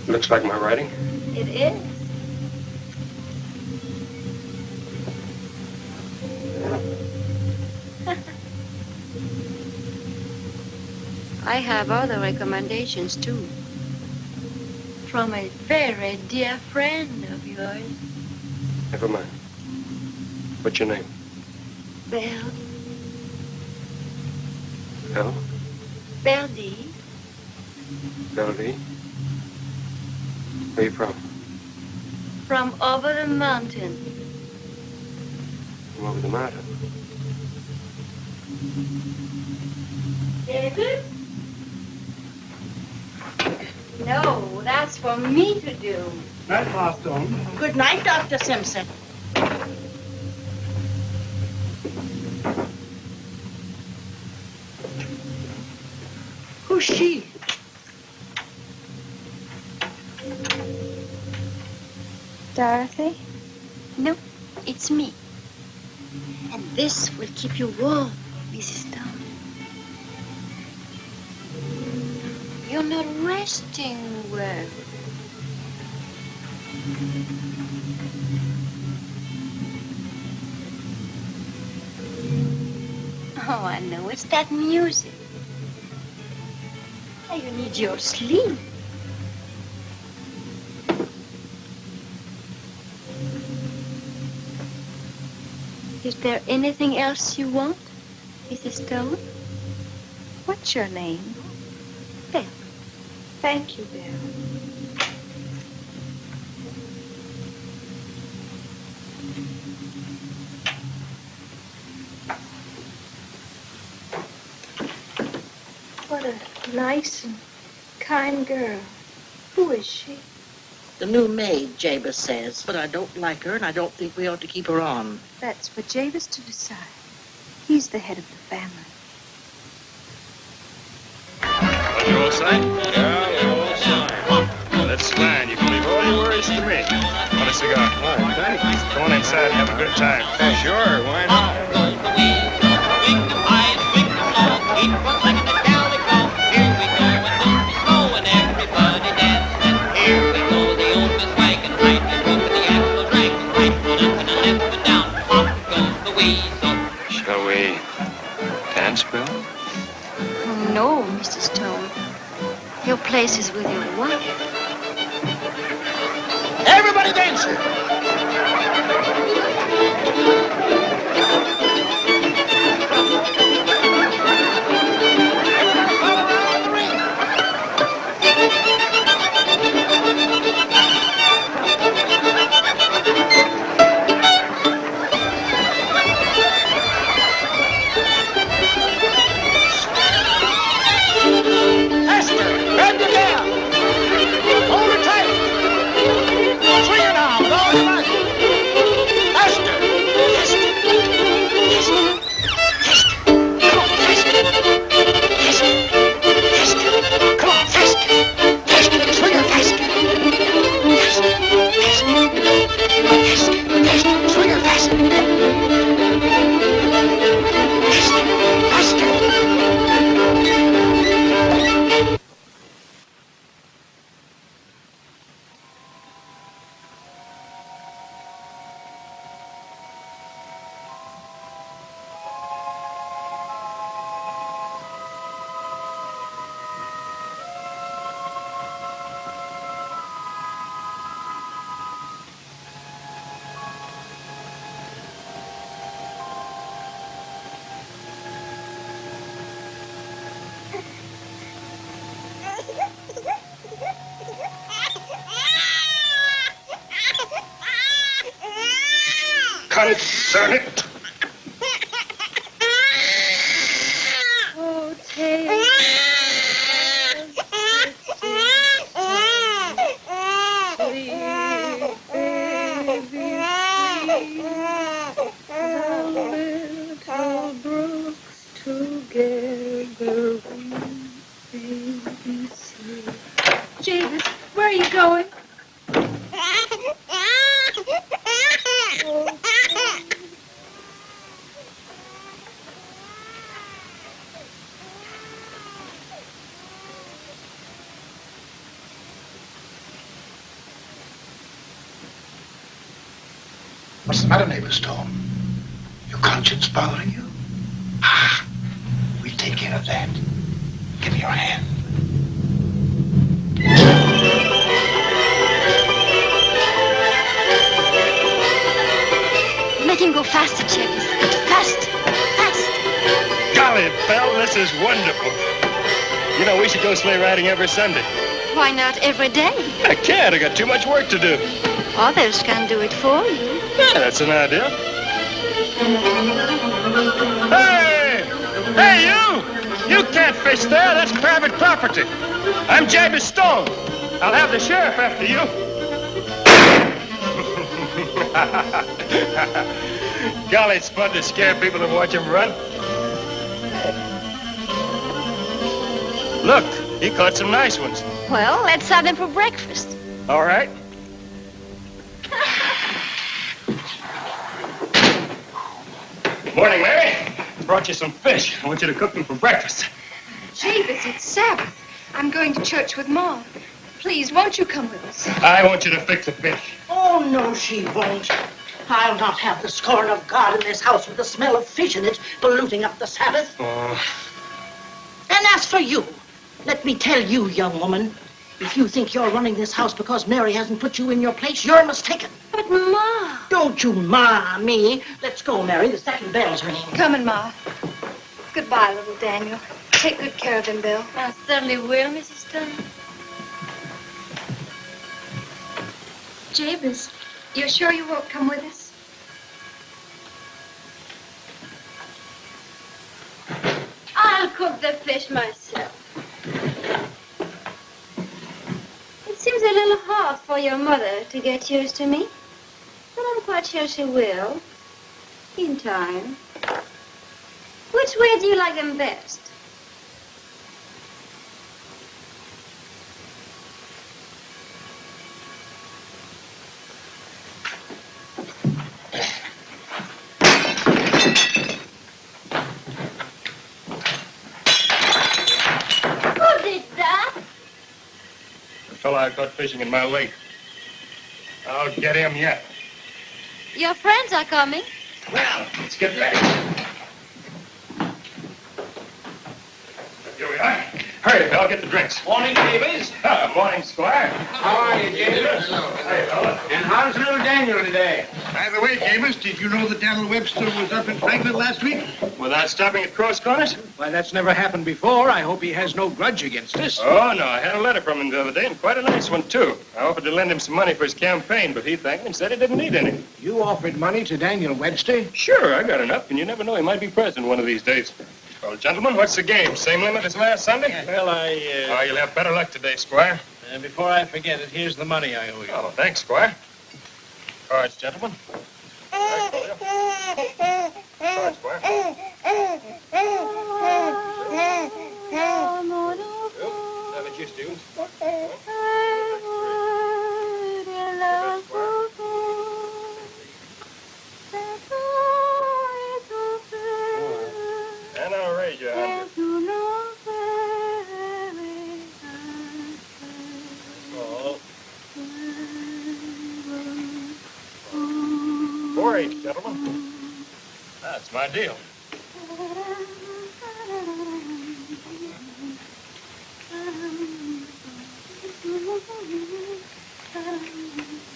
Looks like my writing. It is. I have other recommendations, too. From a very dear friend of yours. Never mind. What's your name? Belle. Belle? Beldy. Beldy. Where you from? From over the mountain. From over the mountain. David? No, that's for me to do. Night, Huston. Good night, Dr. Simpson. Who's she? Dorothy? No, it's me. And this will keep you warm, Mrs. Stone. You're not resting well. Oh, I know. It's that music. Oh, you need your sleep. Is there anything else you want, Mrs. Stone? What's your name? Belle. Thank you, Belle. What a nice and kind girl. Who is she? The new maid, Jabez says, but I don't like her, and I don't think we ought to keep her on. That's for Jabez to decide. He's the head of the family. Are you all signed? Yeah, we're all signed. Well, that's fine. You can leave all your worries to me. Want a cigar? All right, thanks. Come on inside and have a good time. Sure, why not? Shall we dance, Bill? Oh, no, Mr. Stone. Your place is with your wife. Everybody dancing! Bend it down. Hold it tight. Swing it now with all your might. Faster. Come on, faster. Come on, faster. Swing it faster. Swing it faster. Concern it. Oh, Tail. Jabez, where are you going? What's the matter, neighbor Stone? Your conscience bothering you? Ah, we'll take care of that. Give me your hand. Make him go faster, Jabez. Fast. Golly, Belle, this is wonderful. You know, we should go sleigh riding every Sunday. Why not every day? I can't. I got too much work to do. Others can do it for you. Yeah, that's an idea. Hey! Hey, you! You can't fish there. That's private property. I'm Jabez Stone. I'll have the sheriff after you. Golly, it's fun to scare people and watch them run. Look, he caught some nice ones. Well, let's have them for breakfast. All right. Morning, Mary. Brought you some fish. I want you to cook them for breakfast. Jabez, it's Sabbath. I'm going to church with Ma. Please, won't you come with us? I want you to fix the fish. Oh, no, she won't. I'll not have the scorn of God in this house with the smell of fish in it polluting up the Sabbath. Oh. And as for you, let me tell you, young woman, if you think you're running this house because Mary hasn't put you in your place, you're mistaken. But, Ma... Don't you ma me. Let's go, Mary. The second bell's ringing. Coming, Ma. Goodbye, little Daniel. Take good care of him, Bill. I certainly will, Mrs. Stone. Jabez, you're sure you won't come with us? I'll cook the fish myself. It seems a little hard for your mother to get used to me, but I'm quite sure she will, in time. Which way do you like them best? Who did that? The fellow I caught fishing in my lake. I'll get him yet. Your friends are coming. Well, let's get ready. Here we are. Hurry, I'll get the drinks. Morning, Jabez. Morning, Squire. How are you, Jabez? Hey, fella. And how's little Daniel today? By the way, Jabez, did you know that Daniel Webster was up in Franklin last week? Without stopping at Cross Corners? Why, that's never happened before. I hope he has no grudge against us. Oh, no. I had a letter from him the other day, and quite a nice one, too. I offered to lend him some money for his campaign, but he thanked me and said he didn't need any. You offered money to Daniel Webster? Sure, I got enough, and you never know. He might be president one of these days. Well, gentlemen, what's the game? Same limit as last Sunday? Well, Oh, you'll have better luck today, Squire. Before I forget it, here's the money I owe you. Oh, thanks, Squire. Cards, gentlemen. Cards, Squire. Have it, you, students. And I'll raise you 100. Oh. 4 each, gentlemen. That's my deal.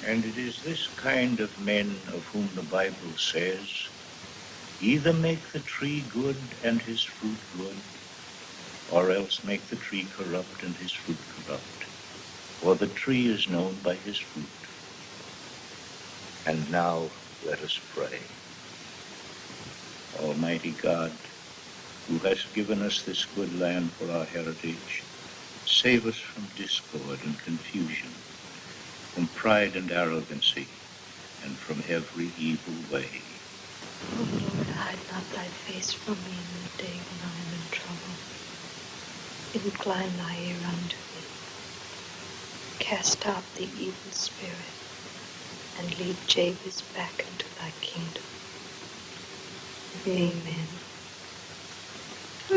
And it is this kind of men of whom the Bible says, either make the tree good and his fruit good, or else make the tree corrupt and his fruit corrupt. For the tree is known by his fruit. And now let us pray. Almighty God, who hast given us this good land for our heritage, save us from discord and confusion, from pride and arrogancy, and from every evil way. Oh, Lord, hide not thy face from me in the day when I am in trouble. Incline thy ear unto me. Cast out the evil spirit, and lead Jabez back into thy kingdom. Amen. I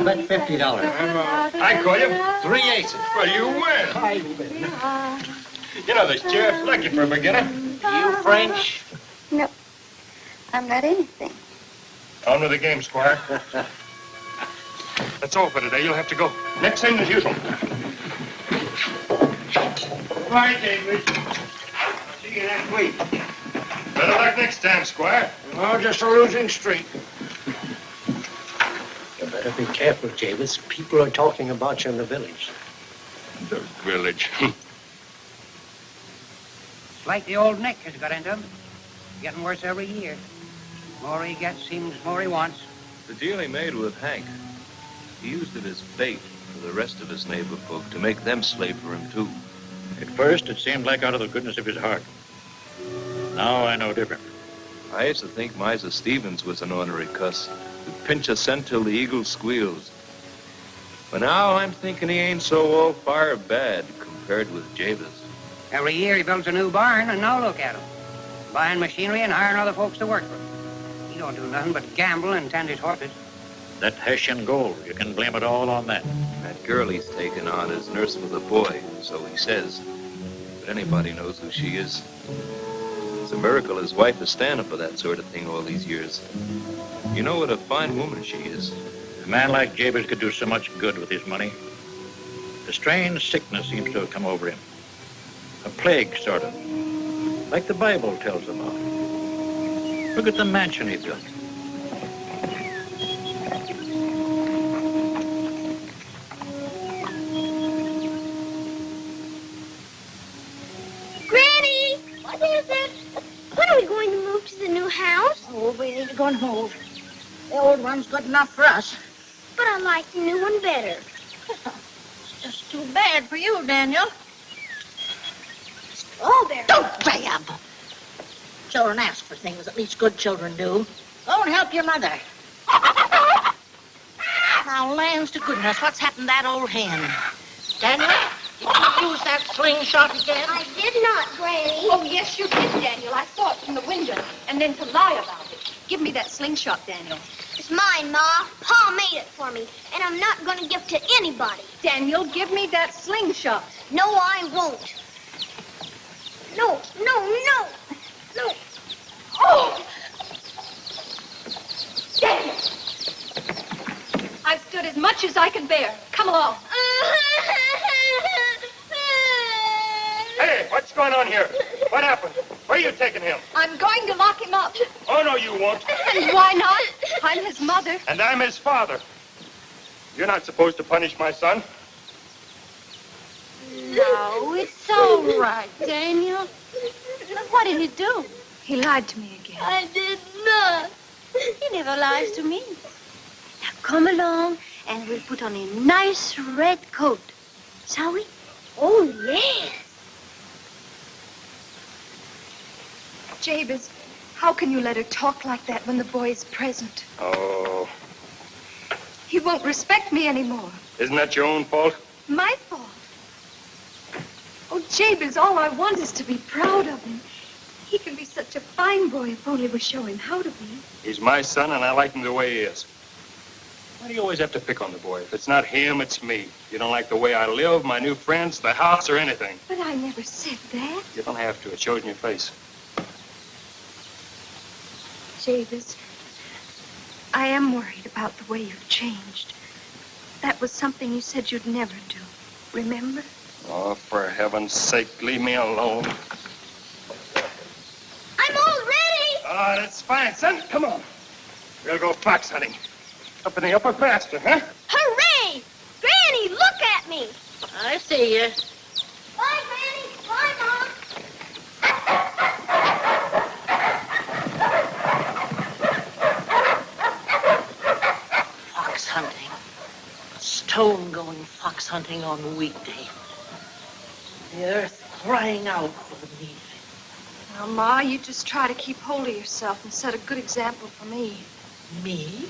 bet $50. I call you 3 aces. Well, you win. You know, the sheriff's lucky for a beginner. You French? No, I'm not anything. On with the game, Squire. That's all for today. You'll have to go. Next thing as usual. Bye, David. See you next week. Better luck next time, Squire. Oh, just a losing streak. Get back. Better be careful, Javis. People are talking about you in the village. The village. It's like the old Nick has got into him. Getting worse every year. The more he gets, seems the more he wants. The deal he made with Hank, he used it as bait for the rest of his neighbor folk to make them slave for him, too. At first, it seemed like out of the goodness of his heart. Now I know different. I used to think Miser Stevens was an ornery cuss who'd pinch a cent till the eagle squeals. But now I'm thinking he ain't so all fire bad compared with Javis. Every year he builds a new barn, and now look at him. Buying machinery and hiring other folks to work for him. He don't do nothing but gamble and tend his horses. That Hessian gold, you can blame it all on that. That girl he's taken on is nurse for the boy, so he says. But anybody knows who she is. It's a miracle his wife is standing for that sort of thing all these years. You know what a fine woman she is. A man like Jabez could do so much good with his money. A strange sickness seems to have come over him. A plague, sort of. Like the Bible tells about. Look at the mansion he built. Granny! What is it? When are we going to move to the new house? Oh, we ain't going to move. The old one's good enough for us. But I like the new one better. It's just too bad for you, Daniel. Strawberry. Don't grab! Children ask for things at least good children do. Go and help your mother. Now, lands to goodness, what's happened to that old hen? Daniel, did you use that slingshot again? I did not, Granny. Oh, yes, you did, Daniel. I saw it from the window. And then to lie about it. Give me that slingshot, Daniel. It's mine, Ma. Pa made it for me, and I'm not going to give it to anybody. Daniel, give me that slingshot. No, I won't. No, no, no, no. Oh! Daniel! I've stood as much as I can bear. Come along. Hey, what's going on here? What happened? Where are you taking him? I'm going to lock him up. Oh, no, you won't. And why not? I'm his mother. And I'm his father. You're not supposed to punish my son. No, it's all right, Daniel. What did he do? He lied to me again. I did not. He never lies to me. Now come along, and we'll put on a nice red coat. Shall we? Oh, yes. Jabez, how can you let her talk like that when the boy is present? Oh, He won't respect me anymore. isn't that your own fault? My fault. Oh, Jabez, all I want is to be proud of him. He can be such a fine boy if only we show him how to be. He's my son, and I like him the way he is. Why do you always have to pick on the boy? If it's not him, it's me. You don't like the way I live, my new friends, the house, or anything. But I never said that. You don't have to. It shows in your face. Jabez, I am worried about the way you've changed. That was something you said you'd never do. Remember? Oh, for heaven's sake, leave me alone. I'm all ready. Ah, that's fine, son. Come on. We'll go fox hunting. Up in the upper pasture, huh? Hooray! Granny, look at me. I see you. Bye, Granny. Bye, Mom. Fox hunting. Stone going fox hunting on a weekday. The earth crying out for the meat. Now, Ma, you just try to keep hold of yourself and set a good example for me. Me?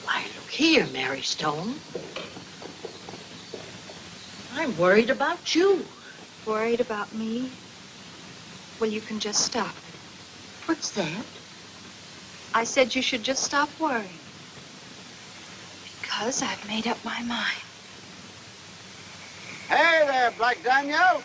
Why, look here, Mary Stone. I'm worried about you. Worried about me? Well, you can just stop. What's that? I said you should just stop worrying. Because I've made up my mind. Hey there, Black Daniel.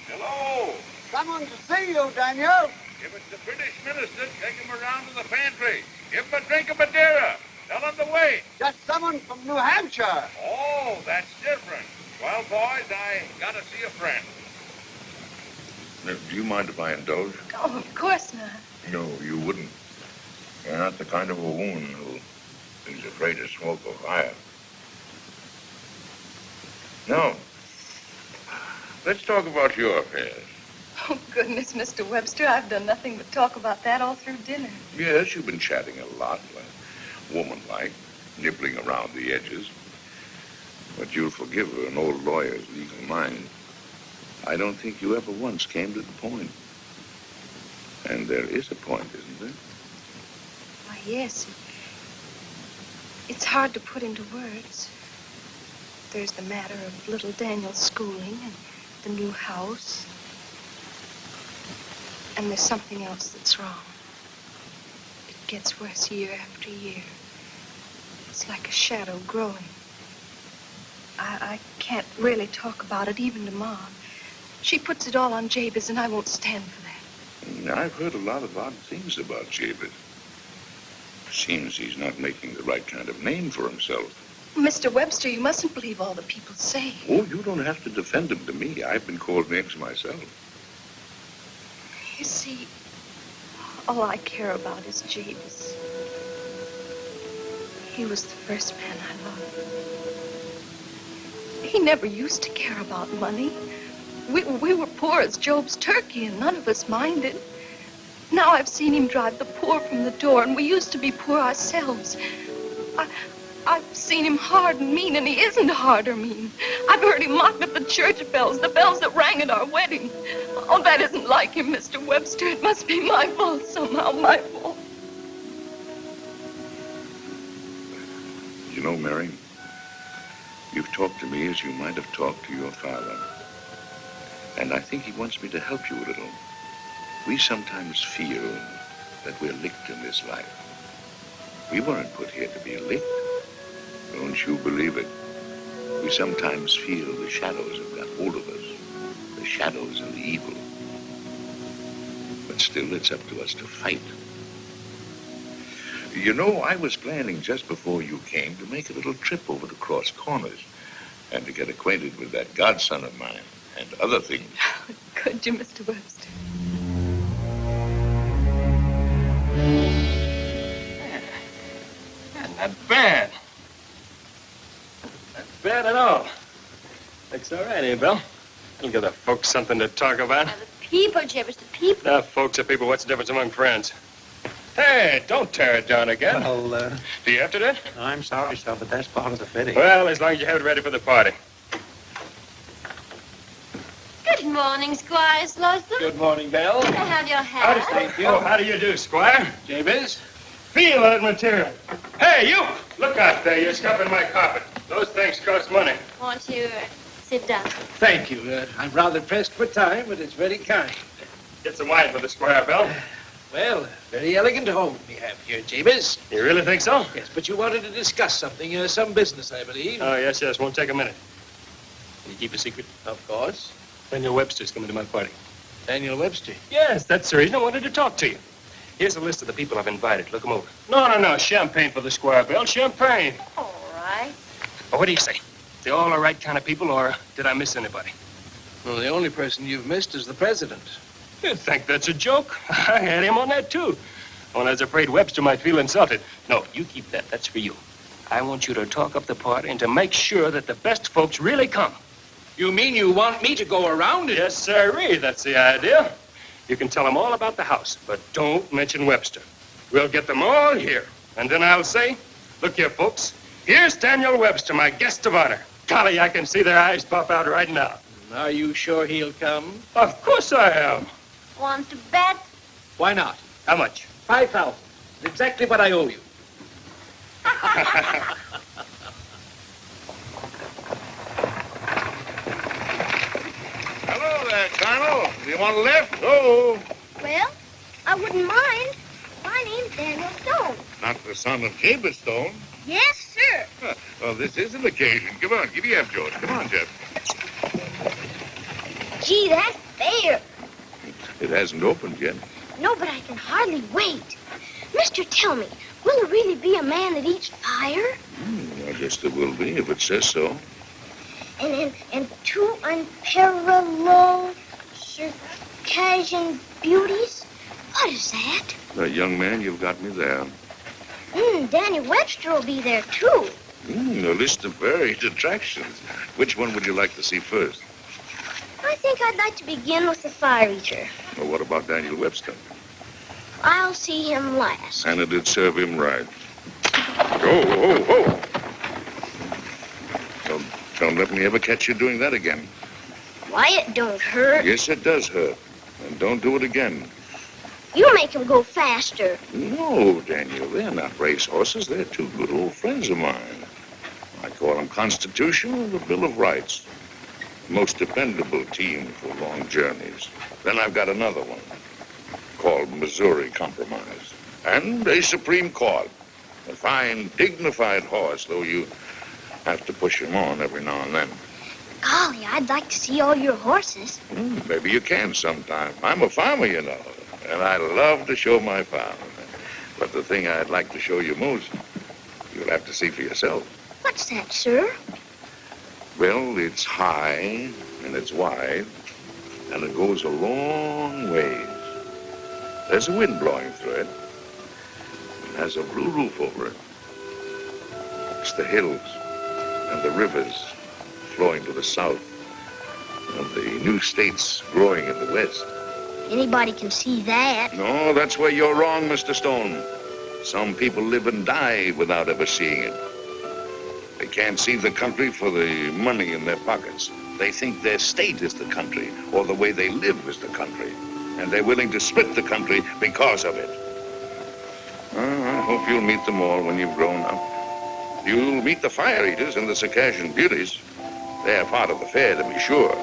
Hello. Someone to see you, Daniel. If it's the British minister, take him around to the pantry. Give him a drink of Madeira. Tell him to wait. Just someone from New Hampshire. Oh, that's different. Well, boys, I gotta see a friend. Now, do you mind if I indulge? Oh, of course not. No, you wouldn't. You're not the kind of a woman who'll He's afraid of smoke or fire. No. Let's talk about your affairs. Oh, goodness, Mr. Webster, I've done nothing but talk about that all through dinner. Yes, you've been chatting a lot, woman-like, nibbling around the edges. But you'll forgive an old lawyer's legal mind. I don't think you ever once came to the point. And there is a point, isn't there? Why, yes. It's hard to put into words. There's the matter of little Daniel's schooling and the new house. And there's something else that's wrong. It gets worse year after year. It's like a shadow growing. I can't really talk about it, even to Mom. She puts it all on Jabez, and I won't stand for that. I've heard a lot of odd things about Jabez. Seems he's not making the right kind of name for himself. Mr. Webster, you mustn't believe all the people say. Oh, you don't have to defend him to me. I've been called names myself. You see, all I care about is Jabez. He was the first man I loved. He never used to care about money. We were poor as Job's turkey, and none of us minded. Now I've seen him drive the poor from the door, and we used to be poor ourselves. I've seen him hard and mean, and he isn't hard or mean. I've heard him mock at the church bells, the bells that rang at our wedding. Oh, that isn't like him, Mr. Webster. It must be my fault somehow, my fault. You know, Mary, you've talked to me as you might have talked to your father. And I think he wants me to help you a little. We sometimes feel that we're licked in this life. We weren't put here to be licked. Don't you believe it? We sometimes feel the shadows have got hold of us. The shadows and the evil. But still, it's up to us to fight. You know, I was planning just before you came to make a little trip over to Cross Corners and to get acquainted with that godson of mine and other things. Could you, Mr. Webster? Not bad. Not bad at all. Looks all right, eh, Bill? It'll give the folks something to talk about. People, Jabez, the people. Now, folks are people. What's the difference among friends? Hey, don't tear it down again. Well, Do you have to do it? I'm sorry, sir, but that's part of the fitting. Well, as long as you have it ready for the party. Good morning, Squire Slauson. Good morning, Belle. Can I have your hat? Thank you. Oh, how do you do, Squire? Jabez? Feel that material. Hey, you! Look out there. You're scuffing my carpet. Those things cost money. Won't you sit down? Thank you. I'm rather pressed for time, but it's very kind. Get some wine for the Squire, Belle. Well, very elegant home we have here, Jabez. You really think so? Yes, but you wanted to discuss something, some business, I believe. Oh, yes. Won't take a minute. Can you keep a secret? Of course. Daniel Webster's coming to my party. Daniel Webster? Yes, that's the reason I wanted to talk to you. Here's a list of the people I've invited. Look them over. No. Champagne for the Squire, Bill. Champagne. All right. Well, what do you say? They all the right kind of people, or did I miss anybody? Well, the only person you've missed is the president. You think that's a joke? I had him on that, too. Well, I was afraid Webster might feel insulted. No, you keep that. That's for you. I want you to talk up the party and to make sure that the best folks really come. You mean you want me to go around it? Yes, sirree. That's the idea. You can tell them all about the house, but don't mention Webster. We'll get them all here. And then I'll say, look here, folks. Here's Daniel Webster, my guest of honor. Golly, I can see their eyes pop out right now. Are you sure he'll come? Of course I am. Want to bet? Why not? How much? 5,000. Exactly what I owe you. Hello there, Colonel. Do you want a lift? Oh. Well, I wouldn't mind. My name's Daniel Stone. Not the son of Jabez Stone. Yes, sir. Well, this is an occasion. Come on, give me up, George. Come on, Jeff. Gee, that's fair. It hasn't opened yet. No, but I can hardly wait. Mister, tell me, will there really be a man that eats fire? I guess there will be, if it says so. And two unparalleled Circassian beauties? What is that? Young man, you've got me there. Daniel Webster will be there, too. A list of varied attractions. Which one would you like to see first? I think I'd like to begin with the fire eater. Well, what about Daniel Webster? I'll see him last. And it'd serve him right. Oh! Don't let me ever catch you doing that again. Why, it don't hurt. Yes, it does hurt. And don't do it again. You make him go faster. No, Daniel, they're not race horses. They're two good old friends of mine. I call them Constitution the Bill of Rights. Most dependable team for long journeys. Then I've got another one called Missouri Compromise. And a Supreme Court. A fine, dignified horse, though you have to push him on every now and then. Golly, I'd like to see all your horses. Maybe you can sometime. I'm a farmer, you know, and I love to show my farm. But the thing I'd like to show you most, you'll have to see for yourself. What's that, sir? Well, it's high, and it's wide, and it goes a long ways. There's a wind blowing through it. It has a blue roof over it. It's the hills and the rivers flowing to the south, and the new states growing in the west. Anybody can see that. No, that's where you're wrong, Mr. Stone. Some people live and die without ever seeing it. They can't see the country for the money in their pockets. They think their state is the country, or the way they live is the country. And they're willing to split the country because of it. I hope you'll meet them all when you've grown up. You'll meet the fire eaters and the Circassian beauties. They're part of the fair, to be sure.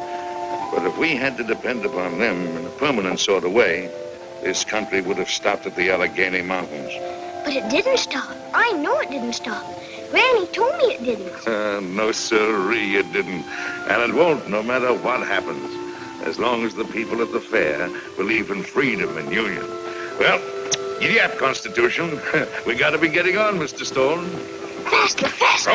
But if we had to depend upon them in a permanent sort of way, this country would have stopped at the Allegheny Mountains. But it didn't stop. I know it didn't stop. Granny told me it didn't. No, sirree, it didn't. And it won't, no matter what happens, as long as the people at the fair believe in freedom and union. Well, giddy up, Constitution. We gotta be getting on, Mr. Stone. Faster, faster.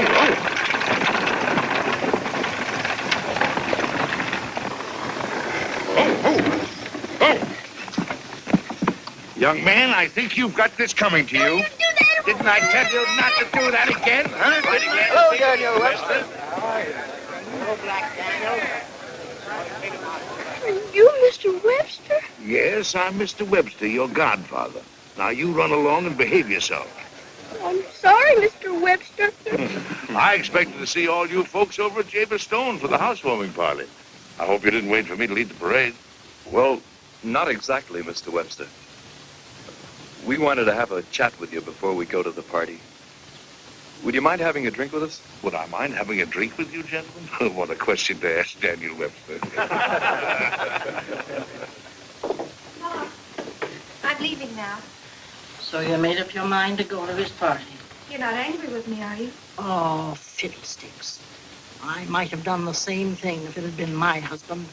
Young man, I think you've got this coming to you. Didn't I tell you not to do that again, huh? Right again. Hello, Daniel Webster. Hello, Black Daniel. Are you Mr. Webster? Yes, I'm Mr. Webster, your godfather. Now, you run along and behave yourself. I'm sorry, Mr. Webster. I expected to see all you folks over at Jaber Stone for the housewarming party. I hope you didn't wait for me to lead the parade. Well, not exactly, Mr. Webster. We wanted to have a chat with you before we go to the party. Would you mind having a drink with us? Would I mind having a drink with you, gentlemen? What a question to ask Daniel Webster. I'm leaving now. So you made up your mind to go to his party? You're not angry with me, are you? Oh, fiddlesticks. I might have done the same thing if it had been my husband.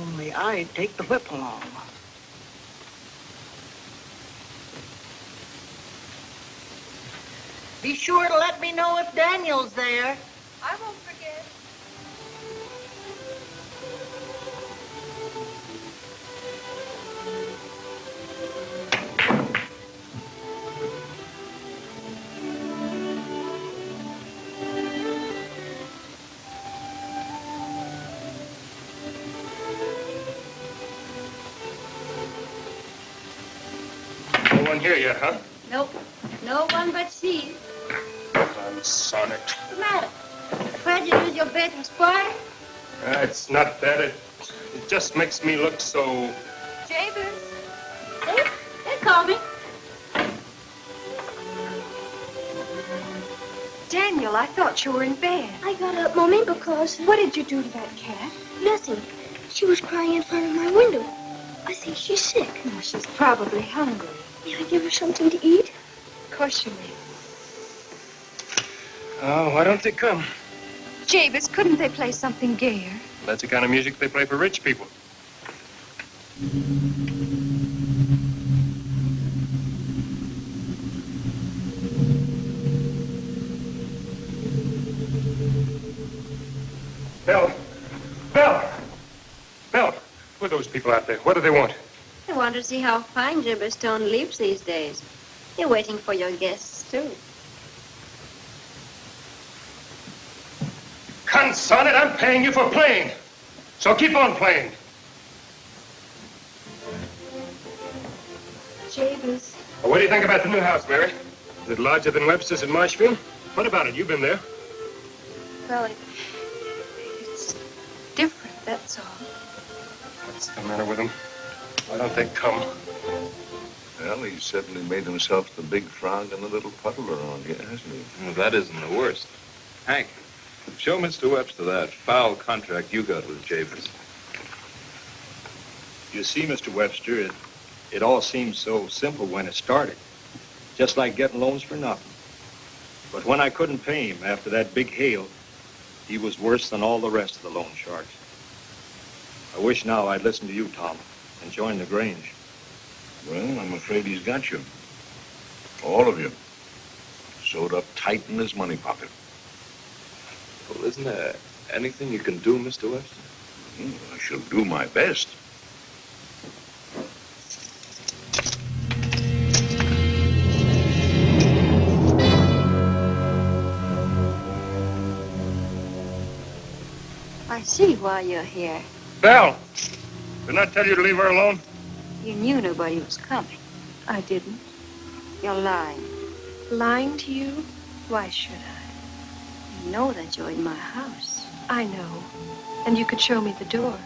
Only I'd take the whip along. Be sure to let me know if Daniel's there. I won't forget. No one here yet, huh? Nope. No one but she. I'm sorry. What's the matter? Where'd you lose your bedroom spoiler? It's not that. It just makes me look so... Jabez. They call me. Daniel, I thought you were in bed. I got up, Mommy, because... What did you do to that cat? Nothing. She was crying in front of my window. I think she's sick. Oh, she's probably hungry. May I give her something to eat? Of course you may. Oh, why don't they come? Jabez, couldn't they play something gayer? That's the kind of music they play for rich people. Belle! Who are those people out there? What do they want? I want to see how fine Jabez Stone lives these days. They're waiting for your guests. too. Conson it, I'm paying you for playing. So keep on playing. Jabez. Well, what do you think about the new house, Mary? Is it larger than Webster's in Marshfield? What about it? You've been there. Well, it's different, that's all. What's the matter with them? Why don't they come? Well, he's certainly made himself the big frog in the little puddle around here, hasn't he? Well, that isn't the worst. Hank, show Mr. Webster that foul contract you got with Jabez. You see, Mr. Webster, it all seemed so simple when it started. Just like getting loans for nothing. But when I couldn't pay him after that big hail, he was worse than all the rest of the loan sharks. I wish now I'd listened to you, Tom, and joined the Grange. Well, I'm afraid he's got you. All of you. Sewed up tight in his money pocket. Well, isn't there anything you can do, Mr. Webster? I shall do my best. I see why you're here. Belle! Didn't I tell you to leave her alone? You knew nobody was coming. I didn't. You're lying. Lying to you? Why should I? You know that you're in my house. I know. And you could show me the door.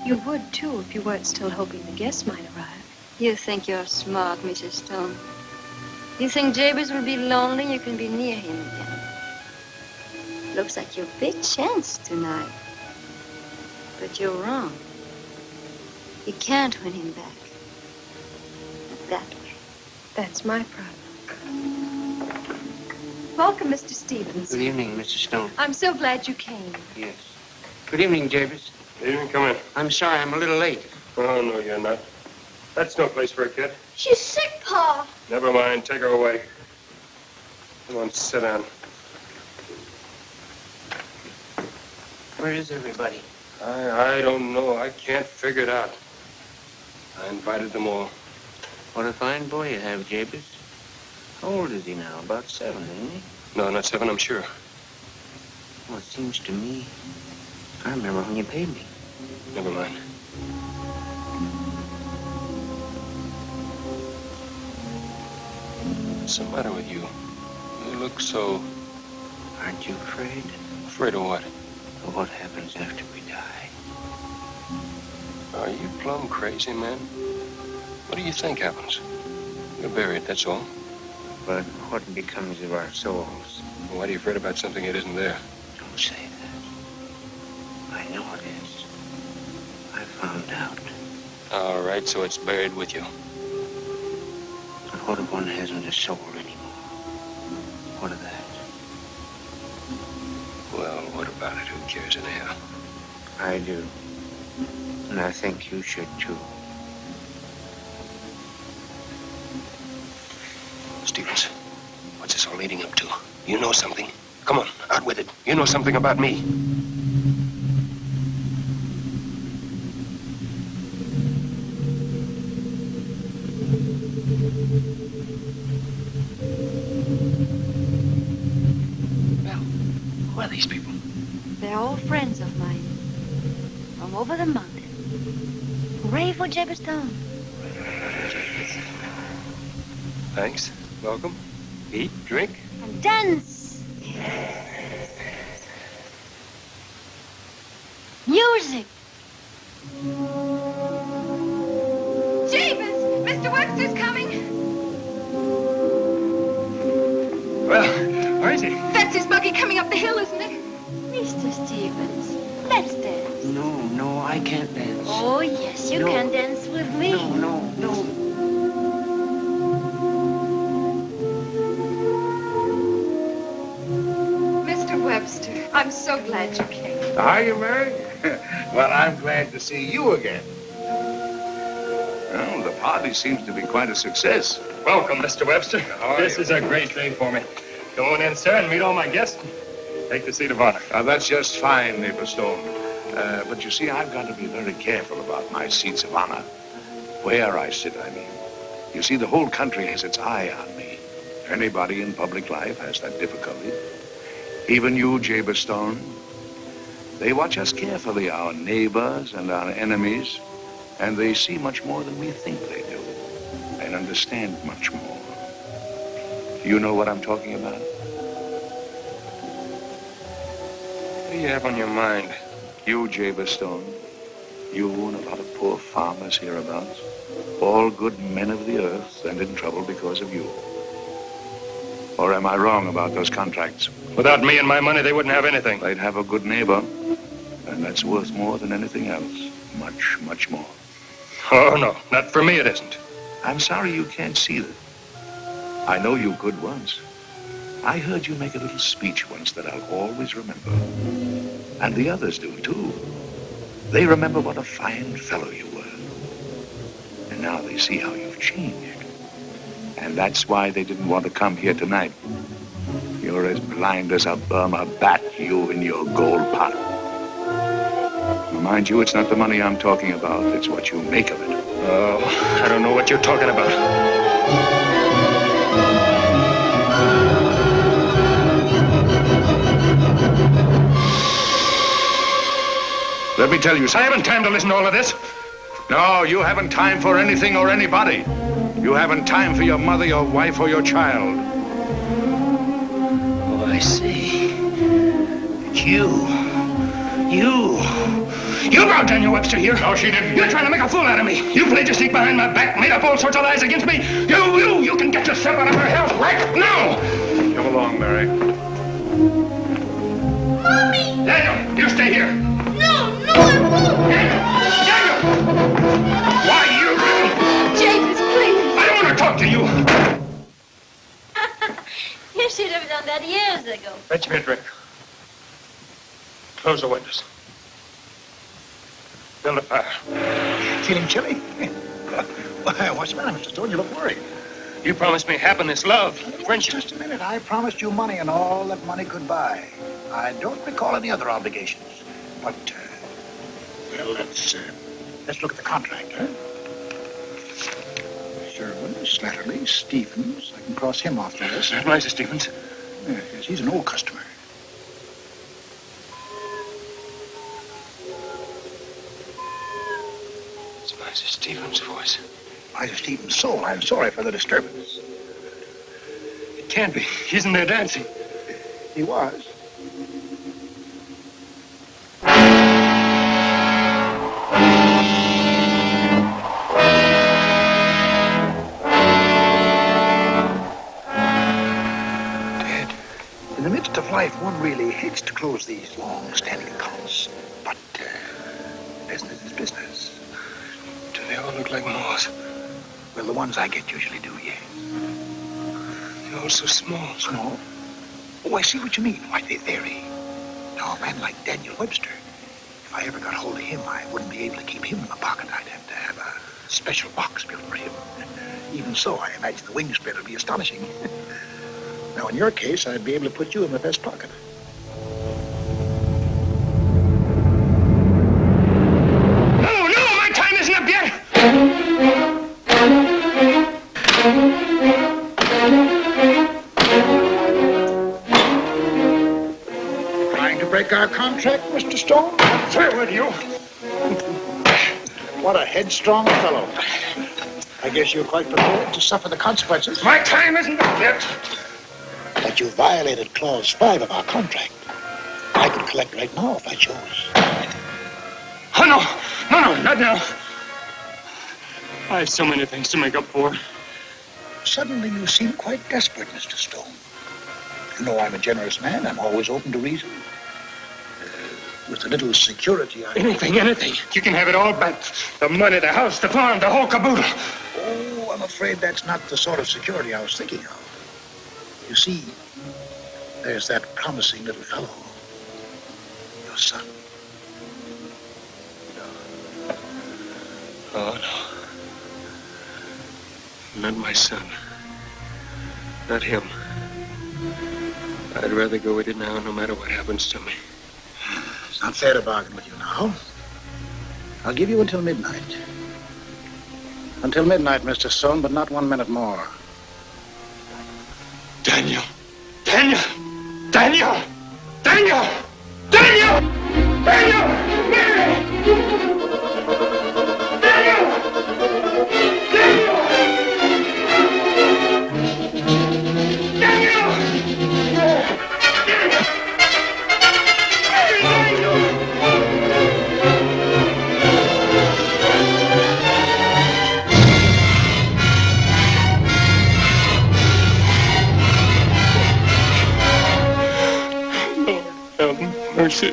You would, too, if you weren't still hoping the guests might arrive. You think you're smart, Mrs. Stone. You think Jabez will be lonely, you can be near him again. Looks like your big chance tonight. But you're wrong. You can't win him back. Not that way. That's my problem. Welcome, Mr. Stevens. Good evening, Mrs. Stone. I'm so glad you came. Yes. Good evening, Jabez. Good evening, come in. I'm sorry I'm a little late. Oh, no, you're not. That's no place for a kid. She's sick, Pa. Never mind, take her away. Come on, sit down. Where is everybody? I don't know. I can't figure it out. I invited them all. What a fine boy you have, Jabez. How old is he now? About 7, isn't he? No, not 7, I'm sure. Well, it seems to me, I remember when you paid me. Never mind. What's the matter with you? You look so... Aren't you afraid? Afraid of what? Of what happens after we die. Are you plumb crazy, man? What do you think happens? You're buried, that's all. But what becomes of our souls? Why are you afraid about something that isn't there? Don't say that. I know it is. I found out. All right, so it's buried with you. But what if one hasn't a soul anymore? What of that? Well, what about it? Who cares anyhow? I do. And I think you should, too. Stevens, what's this all leading up to? You know something. Come on, out with it. You know something about me. Well, who are these people? They're all friends of mine. From over the mountain. Hooray for Jabez Stone. Thanks. Welcome. Eat, drink. And dance. Music. Jabez! Mr. Webster's coming! Well, where is he? That's his buggy coming up the hill, isn't it? Mr. Stevens, let's dance. No, I can't dance. Oh, yes, you can dance with me. No. Mr. Webster, I'm so glad you came. Are you, Mary? Well, I'm glad to see you again. Well, the party seems to be quite a success. Welcome, Mr. Webster. This is a great day for me. Come on in, sir, and meet all my guests. Take the seat of honor. That's just fine, Neighbor Stone. But you see, I've got to be very careful about my seats of honor. Where I sit, I mean. You see, the whole country has its eye on me. Anybody in public life has that difficulty. Even you, Jabez Stone. They watch us carefully, our neighbors and our enemies, and they see much more than we think they do, and understand much more. You know what I'm talking about? What do you have on your mind? You, Jabez Stone. You and a lot of poor farmers hereabouts. All good men of the earth and in trouble because of you. Or am I wrong about those contracts? Without me and my money, they wouldn't have anything. They'd have a good neighbor, and that's worth more than anything else. Much, much more. Oh, no. Not for me, it isn't. I'm sorry you can't see that. I know you could once. I heard you make a little speech once that I'll always remember. And the others do, too. They remember what a fine fellow you were. And now they see how you've changed. And that's why they didn't want to come here tonight. You're as blind as a Burma bat, you and your gold pot. Mind you, it's not the money I'm talking about. It's what you make of it. Oh, I don't know what you're talking about. Let me tell you I something. haven't time to listen to all of this. No, you haven't time for anything or anybody. You haven't time for your mother, your wife, or your child. Oh, I see. It's you. You brought Daniel Webster here. No, she didn't. You're trying to make a fool out of me. You played to sneak behind my back, made up all sorts of lies against me. You can get yourself out of her house right now. Come along, Mary. Mommy! Daniel, you stay here. No, I won't! Daniel! Why, you... James, please! I don't want to talk to you. You should have done that years ago. Fetch me a drink. Close the windows. Build a fire. Feeling chilly? Why, what's the matter, Mr. Stone? You look worried. You promised me happiness, love, friendship. Just a minute. I promised you money and all that money could buy. I don't recall any other obligations. But, well, let's look at the contract, huh? Sherwin, Slatterly, Stevens. I can cross him off the list. Nice, Stevens. Yes, he's an old customer. It's Miser Stevens' voice. Miser Stevens' soul. I'm sorry for the disturbance. It can't be. He's in there dancing. He was. In the midst of life, one really hates to close these long-standing accounts. But business is business. Do they all look like moths? Well, the ones I get usually do, yes. They're all so small. Small? Oh, I see what you mean. Why, they vary. Now, a man like Daniel Webster, if I ever got hold of him, I wouldn't be able to keep him in my pocket. I'd have to have a special box built for him. Even so, I imagine the wing spread would be astonishing. Now, in your case, I'd be able to put you in my vest pocket. No, my time isn't up yet. Trying to break our contract, Mr. Stone? Through with you. What a headstrong fellow. I guess you're quite prepared to suffer the consequences. My time isn't up yet. But you violated Clause 5 of our contract. I could collect right now if I chose. Oh, no, not now. I have so many things to make up for. Suddenly you seem quite desperate, Mr. Stone. You know I'm a generous man. I'm always open to reason. With a little security, Anything. You can have it all back. The money, the house, the farm, the whole caboodle. Oh, I'm afraid that's not the sort of security I was thinking of. You see, there's that promising little fellow, your son. Oh, no. Not my son. Not him. I'd rather go with it now, no matter what happens to me. It's not fair to bargain with you now. I'll give you until midnight. Until midnight, Mr. Stone, but not 1 minute more. Daniel! Daniel! Daniel! Daniel! Daniel! Daniel! Mary! Daniel! Daniel! Daniel! Lord, have mercy.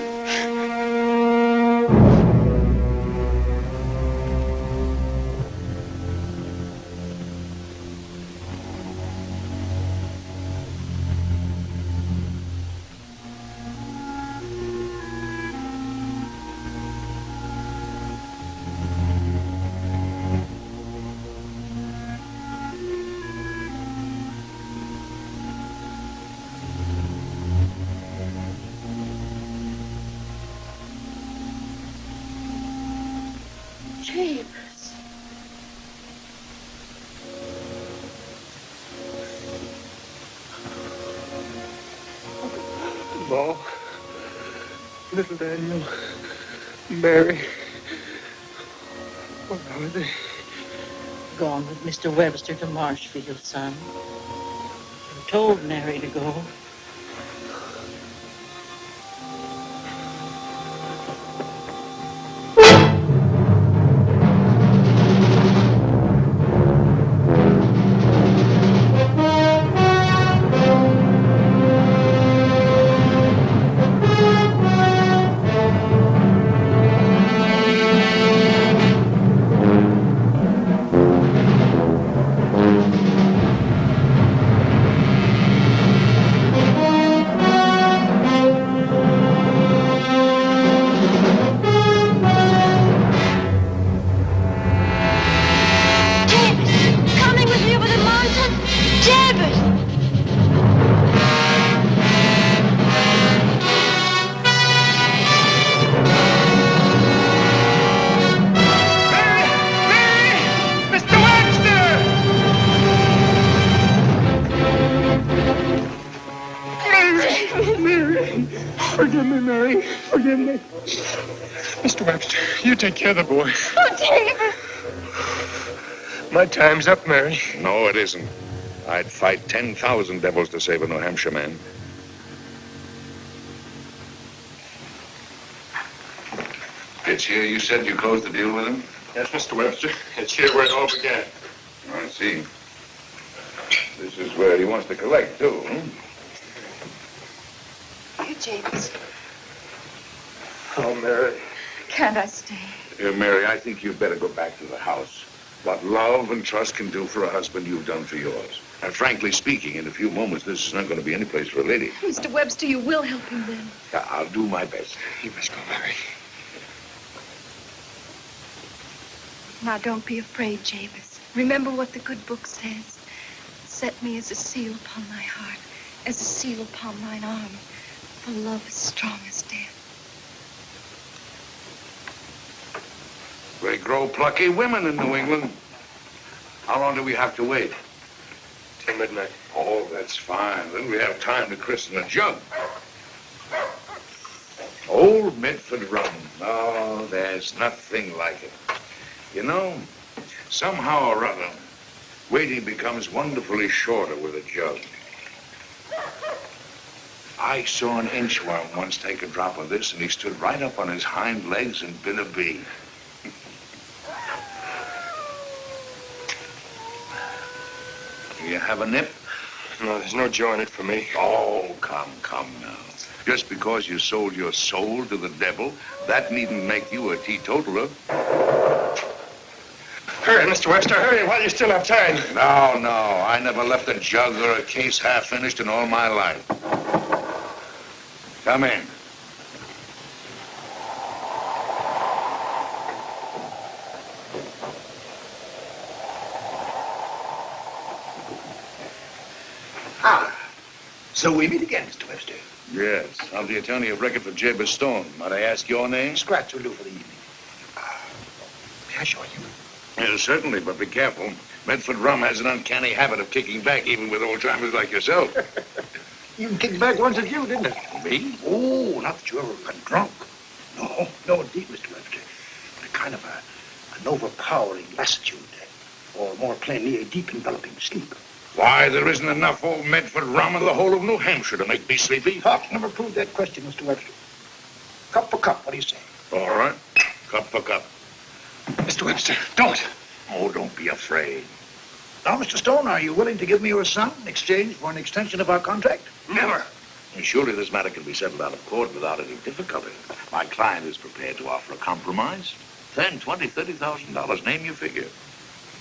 James. Bo, little Daniel, Mary, where are they? Gone with Mr. Webster to Marshfield, son. You told Mary to go. Forgive me, Mary. Forgive me. Mr. Webster, you take care of the boy. Oh, David. My time's up, Mary. No, it isn't. I'd fight 10,000 devils to save a New Hampshire man. It's here you said you closed the deal with him? Yes, Mr. Webster. It's here where it all began. I see. This is where he wants to collect, too, hmm? Here, James. Oh, Mary. Can't I stay? Mary, I think you'd better go back to the house. What love and trust can do for a husband, you've done for yours. And frankly speaking, in a few moments, this is not going to be any place for a lady. Mr. Webster, you will help him then. I'll do my best. You must go, Mary. Now, don't be afraid, James. Remember what the good book says. Set me as a seal upon thy heart, as a seal upon thine arm. For love is strong as death. They grow plucky women in New England. How long do we have to wait? Till midnight. Oh, that's fine. Then we have time to christen a jug. Old Medford rum. Oh, there's nothing like it. You know, somehow or other, waiting becomes wonderfully shorter with a jug. I saw an inchworm once take a drop of this, and he stood right up on his hind legs and bit a bee. Do you have a nip? No, there's no joy in it for me. Oh, come now. Just because you sold your soul to the devil, that needn't make you a teetotaler. Hurry, Mr. Webster, hurry while you still have time. No. I never left a jug or a case half finished in all my life. Come in. So we meet again, Mr. Webster. Yes, I'm the attorney of record for Jabez Stone. Might I ask your name? Scratch will do for the evening. May I show you? Yes, certainly, but be careful. Medford rum has an uncanny habit of kicking back, even with old-timers like yourself. Even kicked back once at you, didn't it? Me? Oh, not that you ever got drunk. No, no, indeed, Mr. Webster. But a kind of an overpowering lassitude. Or more plainly, a deep enveloping sleep. Why, there isn't enough old Medford rum in the whole of New Hampshire to make me sleepy. Talk never proved that question, Mr. Webster. Cup for cup, what do you say? All right, cup for cup. Mr. Webster, don't. Oh, don't be afraid. Now, Mr. Stone, are you willing to give me your son in exchange for an extension of our contract? Never. And surely this matter can be settled out of court without any difficulty. My client is prepared to offer a compromise. $10,000, $20,000, $30,000, name your figure.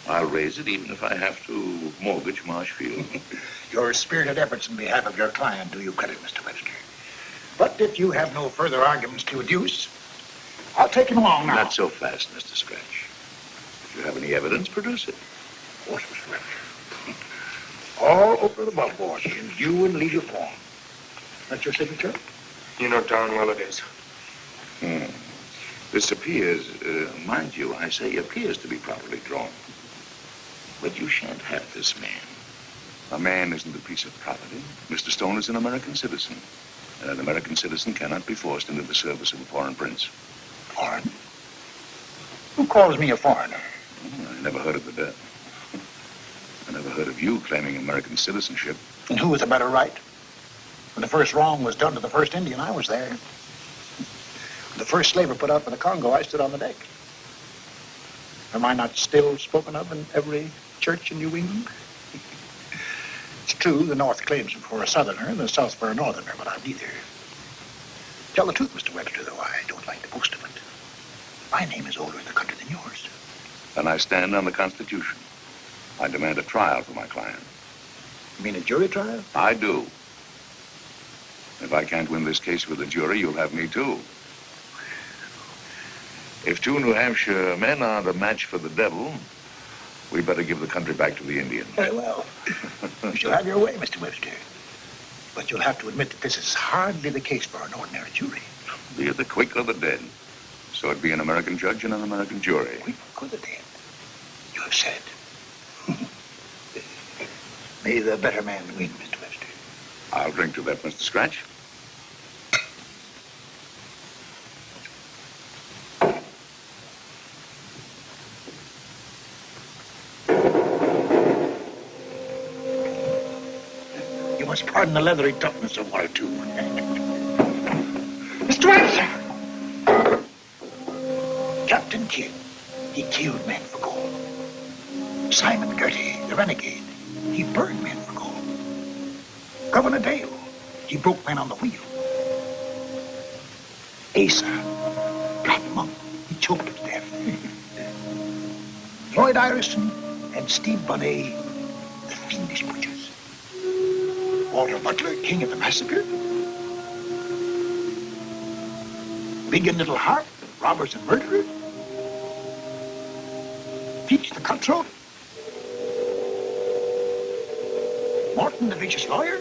I'll raise it even if I have to mortgage Marshfield. Your spirited efforts in behalf of your client do you credit, Mr. Webster. But if you have no further arguments to adduce, I'll take him along now. Not so fast, Mr. Scratch. If you have any evidence, produce it. Of course, Mr. Webster. All over the above, and you and legal form. That's your signature? You know darn well it is. This appears, mind you, I say appears to be properly drawn. But you shan't have this man. A man isn't a piece of property. Mr. Stone is an American citizen. And an American citizen cannot be forced into the service of a foreign prince. Foreign? Who calls me a foreigner? I never heard of the debt. I never heard of you claiming American citizenship. And who with a better right? When the first wrong was done to the first Indian, I was there. When the first slaver put out for the Congo, I stood on the deck. Am I not still spoken of in every church in New England? It's true, the North claims me for a Southerner and the South for a Northerner, but I'm neither. Tell the truth, Mr. Webster, though I don't like to boast of it. My name is older in the country than yours. And I stand on the Constitution. I demand a trial for my client. You mean a jury trial? I do. If I can't win this case with a jury, you'll have me too. If two New Hampshire men aren't a match for the devil, we better give the country back to the Indians. Very well. You shall have your way, Mr. Webster. But you'll have to admit that this is hardly the case for an ordinary jury. Be it the quick or the dead. So it be an American judge and an American jury. Quick or the dead. You have said. May the better man win, Mr. Webster. I'll drink to that, Mr. Scratch. You must pardon the leathery toughness of one or two. Mr. Webster! Captain Kidd, he killed men for gold. Simon Girty, the renegade, he burned men for gold. Governor Dale, he broke men on the wheel. Asa, Black Monk, he choked to death. Floyd Ireson and Steve Bunny, the fiendish butchers. Walter Butler, king of the massacre. Big and Little Harp, robbers and murderers. Peach the cutthroat. Morton the vicious lawyer.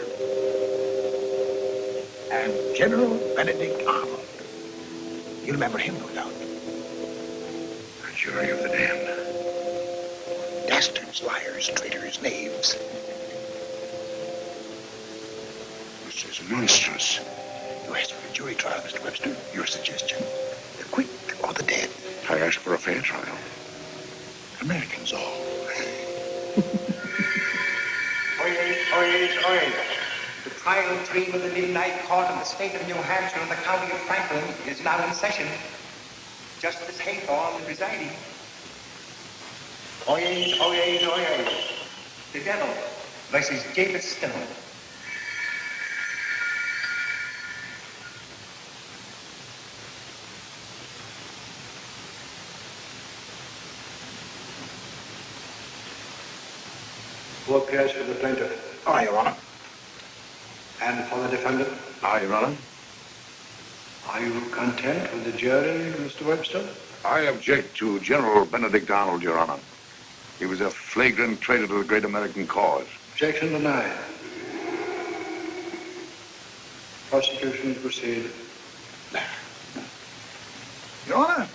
And General Benedict Arnold. You remember him, no doubt. A jury of the damned. Dastards, liars, traitors, knaves. This is monstrous. You asked for a jury trial, Mr. Webster. Your suggestion. The quick or the dead. I asked for a fair trial. Americans all. Oyez, oyez, oyez. The trial dream of the Midnight Court in the state of New Hampshire and the county of Franklin is now in session. Justice Haythorne presiding. Oyez, oyez, oyez. The devil versus Jabez Stone. Vote yes for the plaintiff. Aye, Your Honor. And for the defendant? Aye, Your Honor. Are you content with the jury, Mr. Webster? I object to General Benedict Arnold, Your Honor. He was a flagrant traitor to the great American cause. Objection denied. Prosecution proceed. Your Honor,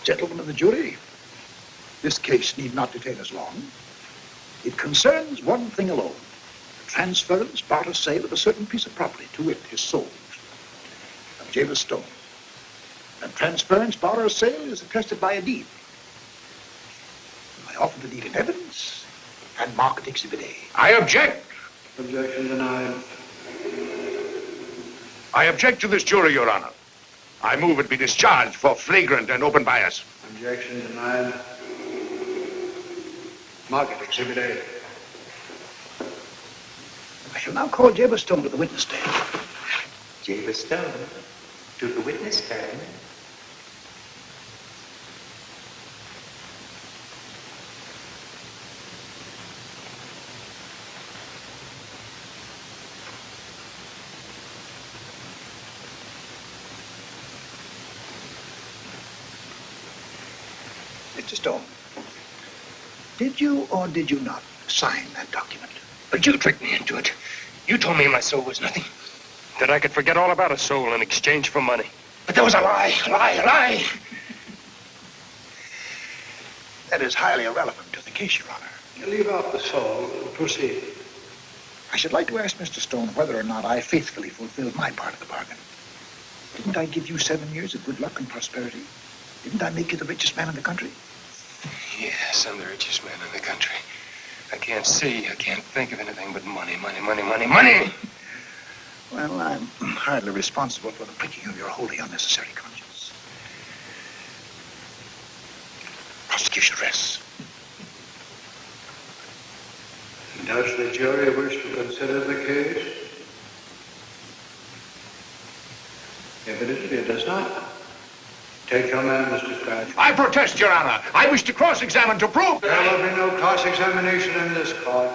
gentlemen of the jury, This case need not detain us long. It concerns one thing alone. The transference, barter sale of a certain piece of property, to wit, his soul, of Jabez Stone. And transference, barter, or sale is attested by a deed. I offer the deed in evidence and mark it Exhibit A. I object. Objection denied. I object to this jury, Your Honor. I move it be discharged for flagrant and open bias. Objection denied. Mark it Exhibit A. I shall now call Jabez Stone to the witness stand. Jabez Stone to the witness stand. Mr. Stone, did you or did you not sign that document? But you tricked me into it. You told me my soul was nothing. That I could forget all about a soul in exchange for money. But that was a lie, a lie, a lie. That is highly irrelevant to the case, Your Honor. You leave out the soul. Proceed. I should like to ask Mr. Stone whether or not I faithfully fulfilled my part of the bargain. Didn't I give you 7 years of good luck and prosperity? Didn't I make you the richest man in the country? Yes, I'm the richest man in the country. I can't see, I can't think of anything but money, money, money, money, money. Well, I'm hardly responsible for the pricking of your wholly unnecessary conscience. Prosecution rests. Does the jury wish to consider the case? Evidently it does not. Take your man, Mr. Scratch. I protest, Your Honor. I wish to cross-examine to prove... There will be no cross-examination in this court.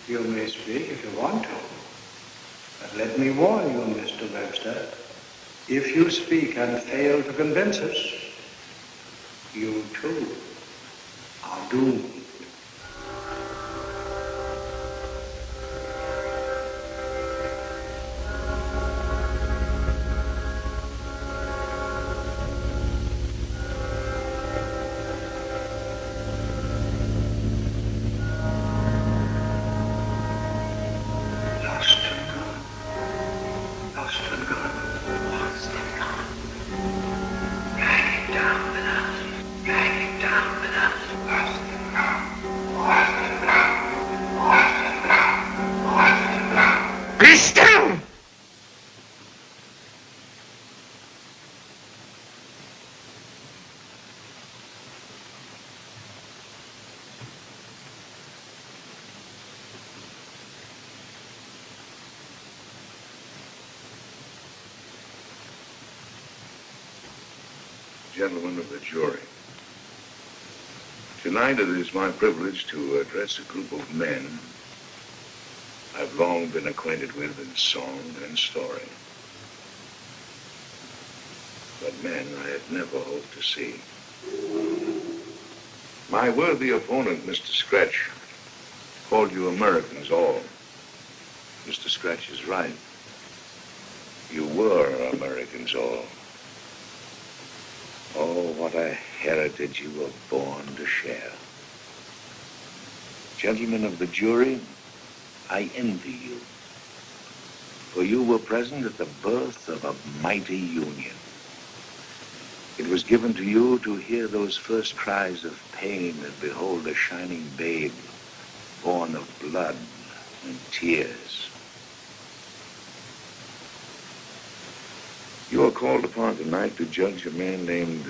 You may speak if you want to. But let me warn you, Mr. Webster. If you speak and fail to convince us, you too are doomed. Be still! Gentlemen of the jury, tonight it is my privilege to address a group of men I've long been acquainted with in song and story, but men I had never hoped to see. My worthy opponent, Mr. Scratch, called you Americans all. Mr. Scratch is right. You were Americans all. Oh, what a heritage you were born to share. Gentlemen of the jury, I envy you, for you were present at the birth of a mighty union. It was given to you to hear those first cries of pain and behold a shining babe born of blood and tears. You are called upon tonight to judge a man named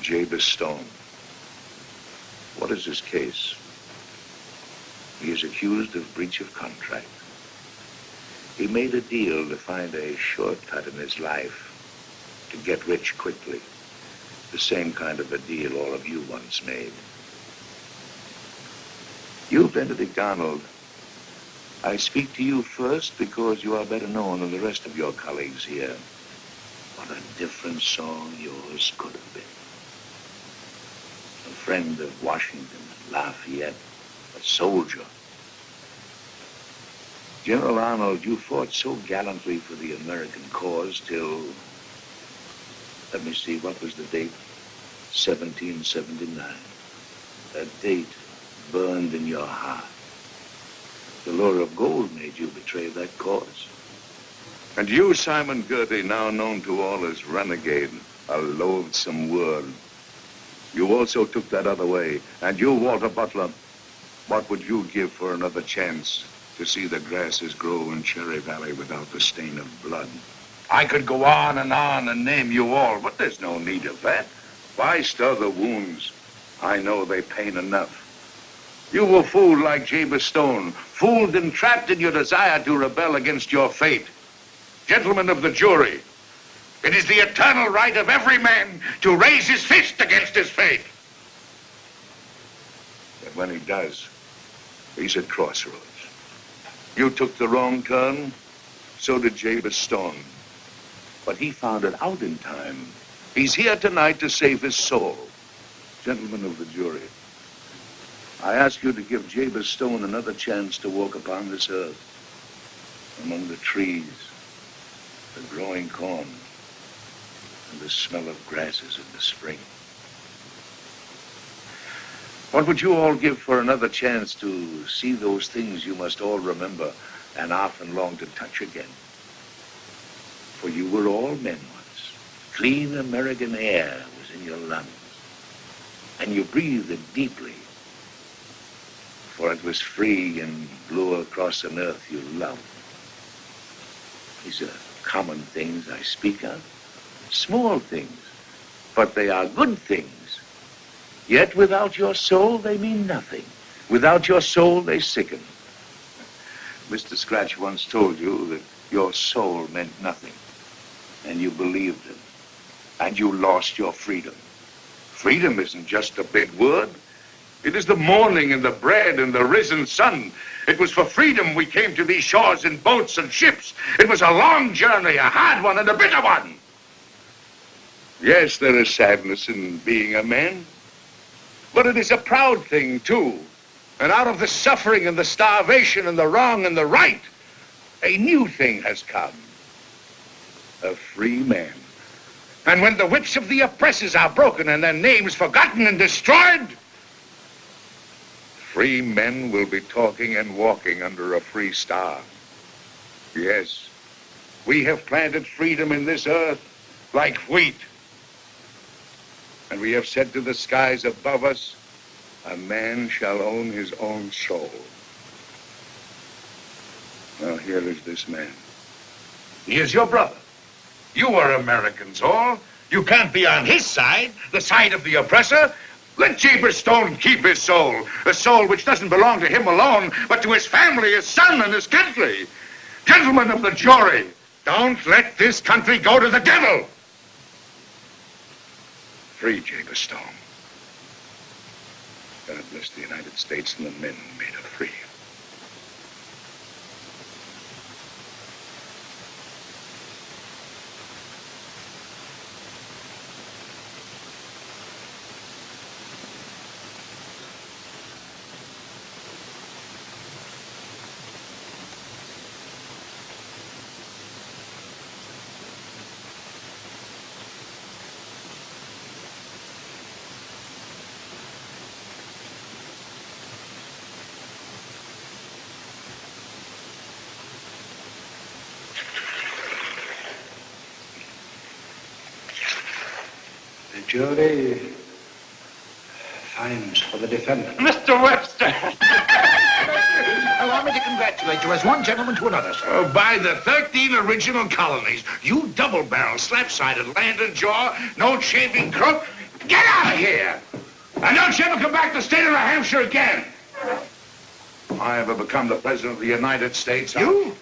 Jabez Stone. What is his case? He is accused of breach of contract. He made a deal to find a shortcut in his life to get rich quickly. The same kind of a deal all of you once made. You, Benedict Arnold, I speak to you first because you are better known than the rest of your colleagues here. What a different song yours could have been. A friend of Washington and Lafayette, a soldier. General Arnold, you fought so gallantly for the American cause till Let me see, what was the date? 1779. That date burned in your heart. The lure of gold made you betray that cause. And you, Simon Girty, now known to all as renegade, a loathsome word. You also took that other way. And you, Walter Butler, what would you give for another chance to see the grasses grow in Cherry Valley without the stain of blood? I could go on and name you all, but there's no need of that. Why stir the wounds? I know they pain enough. You were fooled like Jabez Stone, fooled and trapped in your desire to rebel against your fate. Gentlemen of the jury, it is the eternal right of every man to raise his fist against his fate. But when he does, he's at crossroads. You took the wrong turn, so did Jabez Stone. But he found it out in time. He's here tonight to save his soul. Gentlemen of the jury, I ask you to give Jabez Stone another chance to walk upon this earth, among the trees, the growing corn, and the smell of grasses in the spring. What would you all give for another chance to see those things you must all remember and often long to touch again? For you were all men once. Clean American air was in your lungs, and you breathed it deeply, for it was free and blew across an earth you loved. These are common things I speak of, small things, but they are good things. Yet without your soul, they mean nothing. Without your soul, they sicken. Mr. Scratch once told you that your soul meant nothing, and you believed him, and you lost your freedom. Freedom isn't just a big word. It is the morning and the bread and the risen sun. It was for freedom we came to these shores in boats and ships. It was a long journey, a hard one and a bitter one. Yes, there is sadness in being a man, but it is a proud thing, too. And out of the suffering and the starvation and the wrong and the right, a new thing has come. A free man. And when the whips of the oppressors are broken and their names forgotten and destroyed, free men will be talking and walking under a free star. Yes, we have planted freedom in this earth like wheat. And we have said to the skies above us, a man shall own his own soul. Now here is this man. He is your brother. You are Americans all. You can't be on his side, the side of the oppressor. Let Jabez Stone keep his soul, a soul which doesn't belong to him alone, but to his family, his son, and his country. Gentlemen of the jury, don't let this country go to the devil. Free Jabez Stone. God bless the United States and the men who made it free. Jury finds for the defendant. Mr. Webster! Allow me to congratulate you as one gentleman to another, sir. Oh, by the 13 original colonies, you double-barrel, slap-sided, land and jaw, no chafing crook, get out of here! And don't you ever come back to the state of New Hampshire again! If I ever become the president of the United States, You?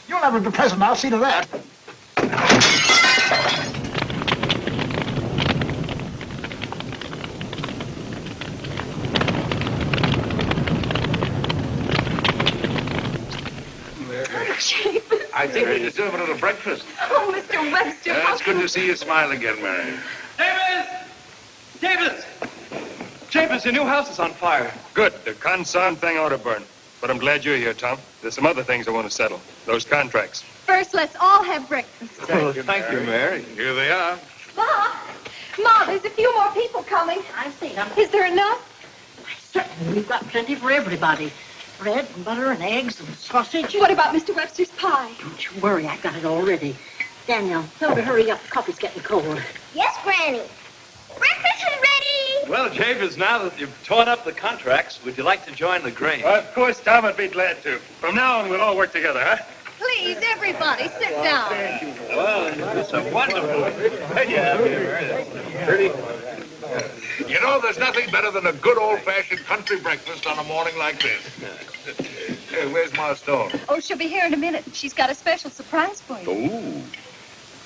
You'll never be president, I'll see to that. I think we deserve a little breakfast. Oh, Mr. Webster. It's good to see you smile again, Mary. Jabez, your new house is on fire. Good. The concern thing ought to burn. But I'm glad you're here, Tom. There's some other things I want to settle. Those contracts. First, let's all have breakfast. Thank you, Mary. Here they are. Ma, there's a few more people coming. I see them. Is there enough? Certainly, we've got plenty for everybody. Bread and butter and eggs and sausage. What about Mr. Webster's pie? Don't you worry, I've got it all ready. Daniel, tell her to hurry up. The coffee's getting cold. Yes, Granny. Breakfast is ready. Well, Jabez, now that you've torn up the contracts, would you like to join the Grange? Of course, Tom would be glad to. From now on, we'll all work together, huh? Please, everybody, sit down. Well, it's a wonderful bed you have here. Pretty. You know, there's nothing better than a good old-fashioned country breakfast on a morning like this. Hey, where's Ma Stone? Oh, she'll be here in a minute. She's got a special surprise for you. Oh.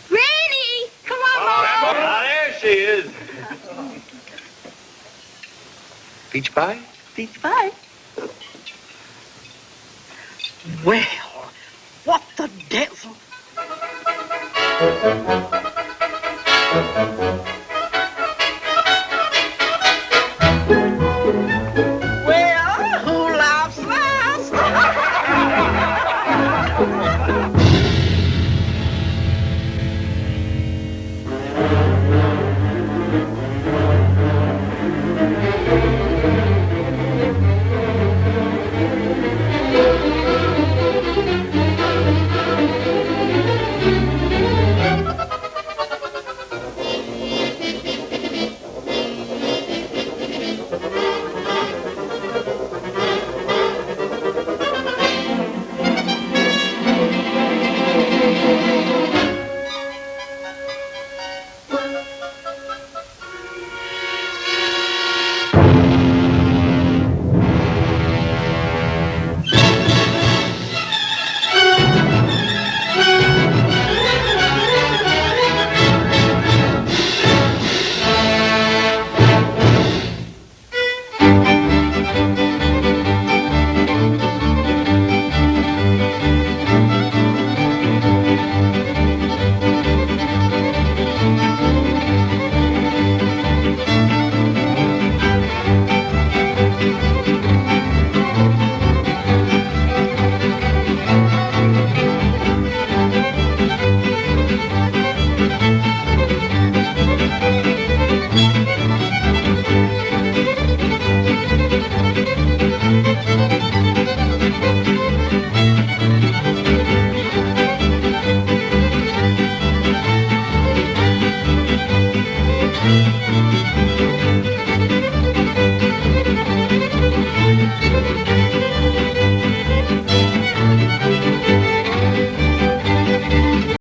Granny! Come on, Mom! There she is. Peach pie? Peach pie. Well, what the devil? Well, who laughs last? Thank you.